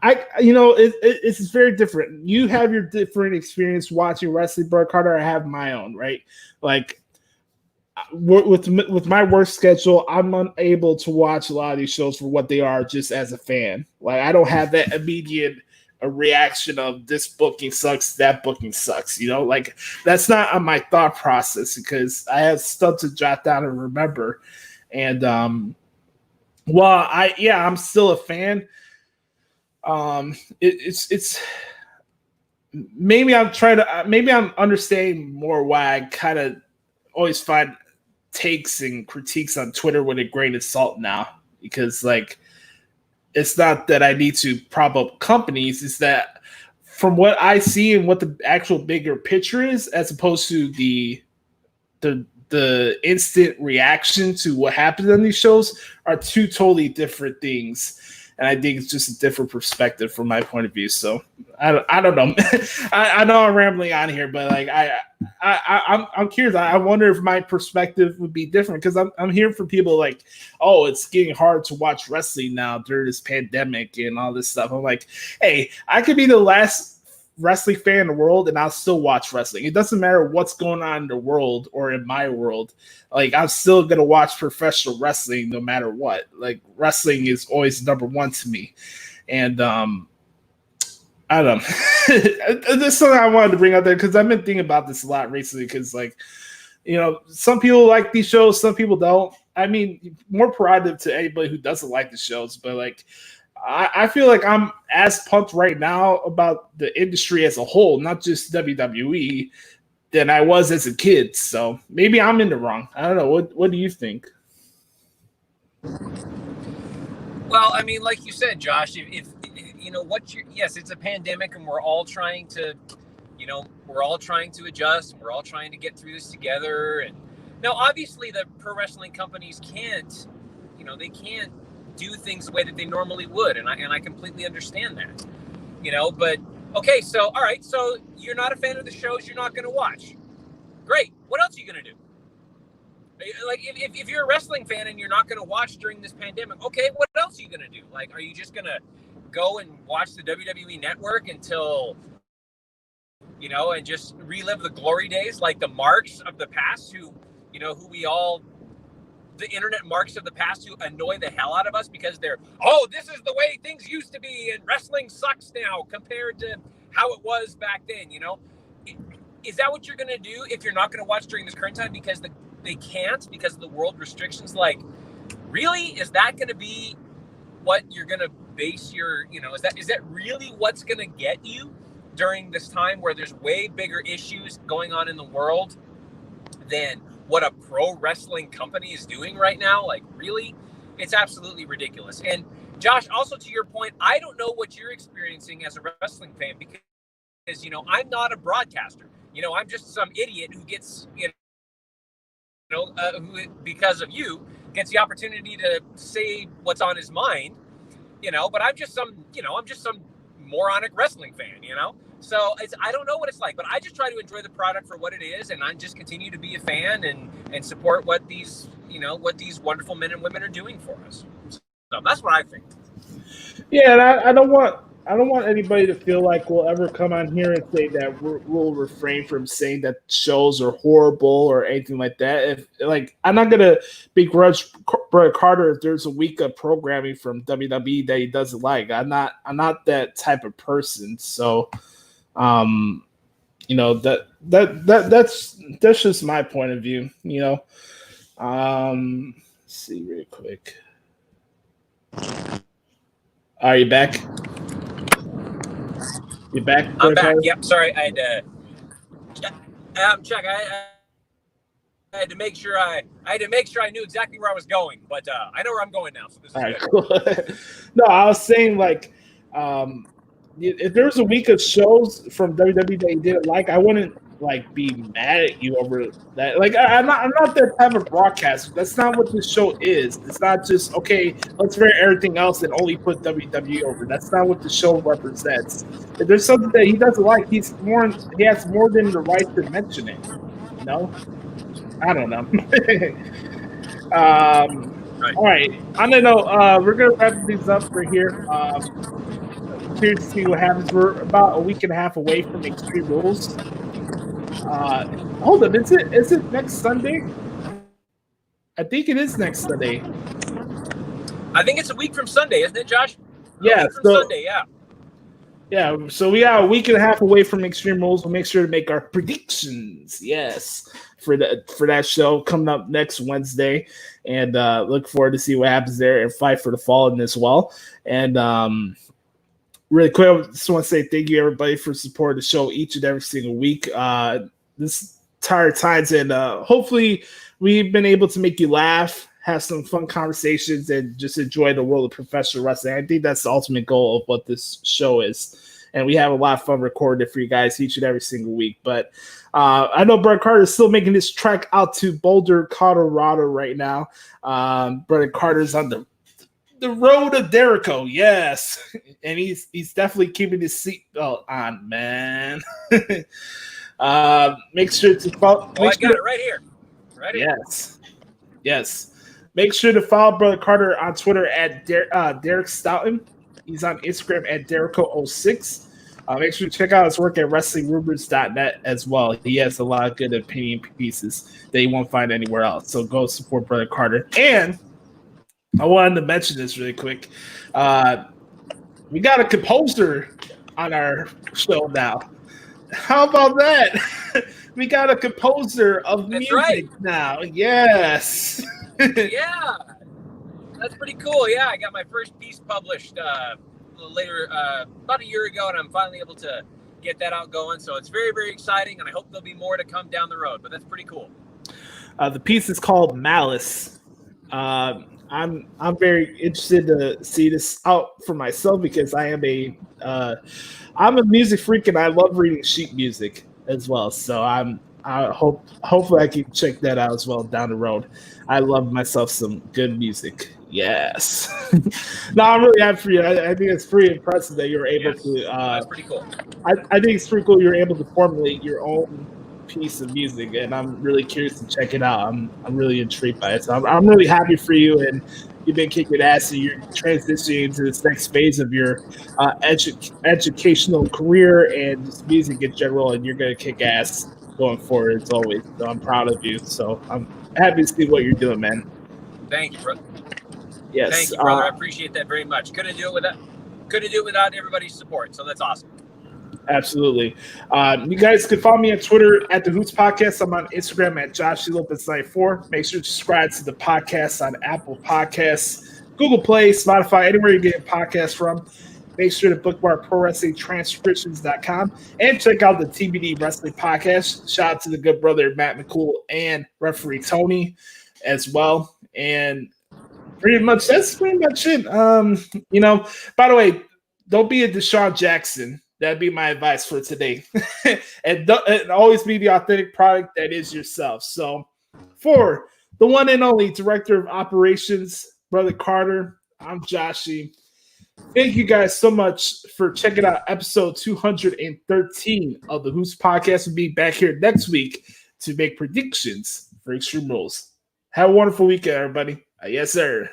[SPEAKER 1] It's very different. You have your different experience watching wrestling, Brett Carter. I have my own, right? Like with my work schedule, I'm unable to watch a lot of these shows for what they are just as a fan. Like I don't have that immediate reaction of this booking sucks, that booking sucks. Like that's not on my thought process because I have stuff to jot down and remember. And I'm still a fan. It's maybe I'm understanding more why I kind of always find takes and critiques on Twitter with a grain of salt now, because like it's not that I need to prop up companies, it's that from what I see and what the actual bigger picture is, as opposed to the instant reaction to what happens on these shows, are two totally different things. And I think it's just a different perspective from my point of view. So I don't know. I know I'm rambling on here, but like I'm curious. I wonder if my perspective would be different, because I'm hearing from people like, oh, it's getting hard to watch wrestling now during this pandemic and all this stuff. I'm like, hey, I could be the last wrestling fan in the world and I'll still watch wrestling. It doesn't matter what's going on in the world or in my world. Like I'm still gonna watch professional wrestling no matter what. Like wrestling is always number one to me. And I don't know. There's something I wanted to bring up there because I've been thinking about this a lot recently, because like, some people like these shows, some people don't. I mean, more prerogative to anybody who doesn't like the shows, but like I feel like I'm as pumped right now about the industry as a whole, not just WWE, than I was as a kid. So maybe I'm in the wrong. I don't know. What do you think?
[SPEAKER 2] Well, I mean, like you said, Josh, if yes, it's a pandemic and we're all trying to, adjust and we're all trying to get through this together. And now, obviously, the pro wrestling companies can't do things the way that they normally would, and I completely understand that, but okay, so all right, so you're not a fan of the shows, you're not going to watch. Great. What else are you going to do? Like if you're a wrestling fan and you're not going to watch during this pandemic, okay, what else are you going to do? Like, are you just going to go and watch the WWE Network until and just relive the glory days, like the marks of the past who the internet marks of the past who annoy the hell out of us because they're, oh, this is the way things used to be and wrestling sucks now compared to how it was back then, Is that what you're going to do if you're not going to watch during this current time because they can't, because of the world restrictions? Like, really? Is that going to be what you're going to base your, is that really what's going to get you during this time where there's way bigger issues going on in the world than what a pro wrestling company is doing right now? Like, really? It's absolutely ridiculous. And Josh, also to your point, I don't know what you're experiencing as a wrestling fan because I'm not a broadcaster. I'm just some idiot who gets, who, because of you, gets the opportunity to say what's on his mind, but I'm just some moronic wrestling fan, you know? So I don't know what it's like, but I just try to enjoy the product for what it is, and I just continue to be a fan and support what these wonderful men and women are doing for us. So that's what I think.
[SPEAKER 1] Yeah, and I don't want anybody to feel like we'll ever come on here and say that we'll refrain from saying that shows are horrible or anything like that. I'm not gonna begrudge Brett Carter if there's a week of programming from WWE that he doesn't like. I'm not that type of person. So, that's just my point of view. Let's see real quick. Are you back? You back?
[SPEAKER 2] I'm back. Yep. Sorry, I had to check. I had to make sure I knew exactly where I was going, but I know where I'm going now. So this is
[SPEAKER 1] right, cool. No, I was saying if there was a week of shows from WWE that you didn't like, I wouldn't be mad at you over that. I'm not that type of broadcaster. That's not what this show is. It's not just okay, let's wear everything else and only put WWE over. That's not what the show represents. If there's something that he doesn't like, he has more than the right to mention it. I don't know.
[SPEAKER 2] Right.
[SPEAKER 1] All right. On that note, we're gonna wrap these up for here. Curious to see what happens. We're about a week and a half away from Extreme Rules. Hold up, is it next Sunday? I think it is next Sunday.
[SPEAKER 2] I think it's a week from Sunday, isn't it, Josh?
[SPEAKER 1] Yeah,
[SPEAKER 2] Sunday, yeah.
[SPEAKER 1] Yeah, so we are a week and a half away from Extreme Rules. We'll make sure to make our predictions, yes, for that show coming up next Wednesday, and look forward to see what happens there and Fight for the Fallen as well. And really quick, I just want to say thank you, everybody, for supporting the show each and every single week. This entire times, and hopefully we've been able to make you laugh, have some fun conversations, and just enjoy the world of professional wrestling. I think that's the ultimate goal of what this show is. And we have a lot of fun recording it for you guys each and every single week. But I know Brett Carter is still making this trek out to Boulder, Colorado right now. Brett Carter's on the road of Dericho, yes. And he's definitely keeping his seatbelt on, man. Make sure to follow.
[SPEAKER 2] I got it right here. Right here.
[SPEAKER 1] Yes. Make sure to follow Brother Carter on Twitter at Derek Stoughton. He's on Instagram at Dericho06. Make sure to check out his work at WrestlingRumors.net as well. He has a lot of good opinion pieces that you won't find anywhere else. So go support Brother Carter. And I wanted to mention this really quick. We got a composer on our show now. How about that? We got a composer of music now. Yes.
[SPEAKER 2] Yeah. That's pretty cool. Yeah, I got my first piece published a little later, about a year ago, and I'm finally able to get that out going. So it's very, very exciting, and I hope there'll be more to come down the road. But that's pretty cool. The piece is called Malice. I'm very interested to see this out for myself because I'm a music freak and I love reading sheet music as well. So hopefully I can check that out as well down the road. I love myself some good music. Yes. No, I'm really happy for you. I think it's pretty impressive that you're able to. That's pretty cool.
[SPEAKER 1] I think it's pretty cool you're able to formulate your own piece of music, and I'm really curious to check it out. I'm really intrigued by it. So I'm really happy for you, and you've been kicking ass, and you're transitioning into this next phase of your educational career and just music in general, and you're going to kick ass going forward as always. So I'm proud of you. So I'm happy to see what you're doing, man.
[SPEAKER 2] Thank you, brother.
[SPEAKER 1] Yes.
[SPEAKER 2] Thank you, brother. I appreciate that very much. Couldn't do it without everybody's support. So that's awesome.
[SPEAKER 1] Absolutely. You guys can follow me on Twitter at the Hoots Podcast. I'm on Instagram at JoshieLopez94. Make sure to subscribe to the podcast on Apple Podcasts, Google Play, Spotify, anywhere you get podcasts from. Make sure to bookmark ProWrestlingTranscriptions.com and check out the TBD Wrestling Podcast. Shout out to the good brother Matt McCool and referee Tony as well. And that's pretty much it. By the way, don't be a DeSean Jackson. That'd be my advice for today. and always be the authentic product that is yourself. So for the one and only Director of Operations, Brother Carter, I'm Joshie. Thank you guys so much for checking out episode 213 of the Hoots podcast. We'll be back here next week to make predictions for Extreme Rules. Have a wonderful weekend, everybody. Yes, sir.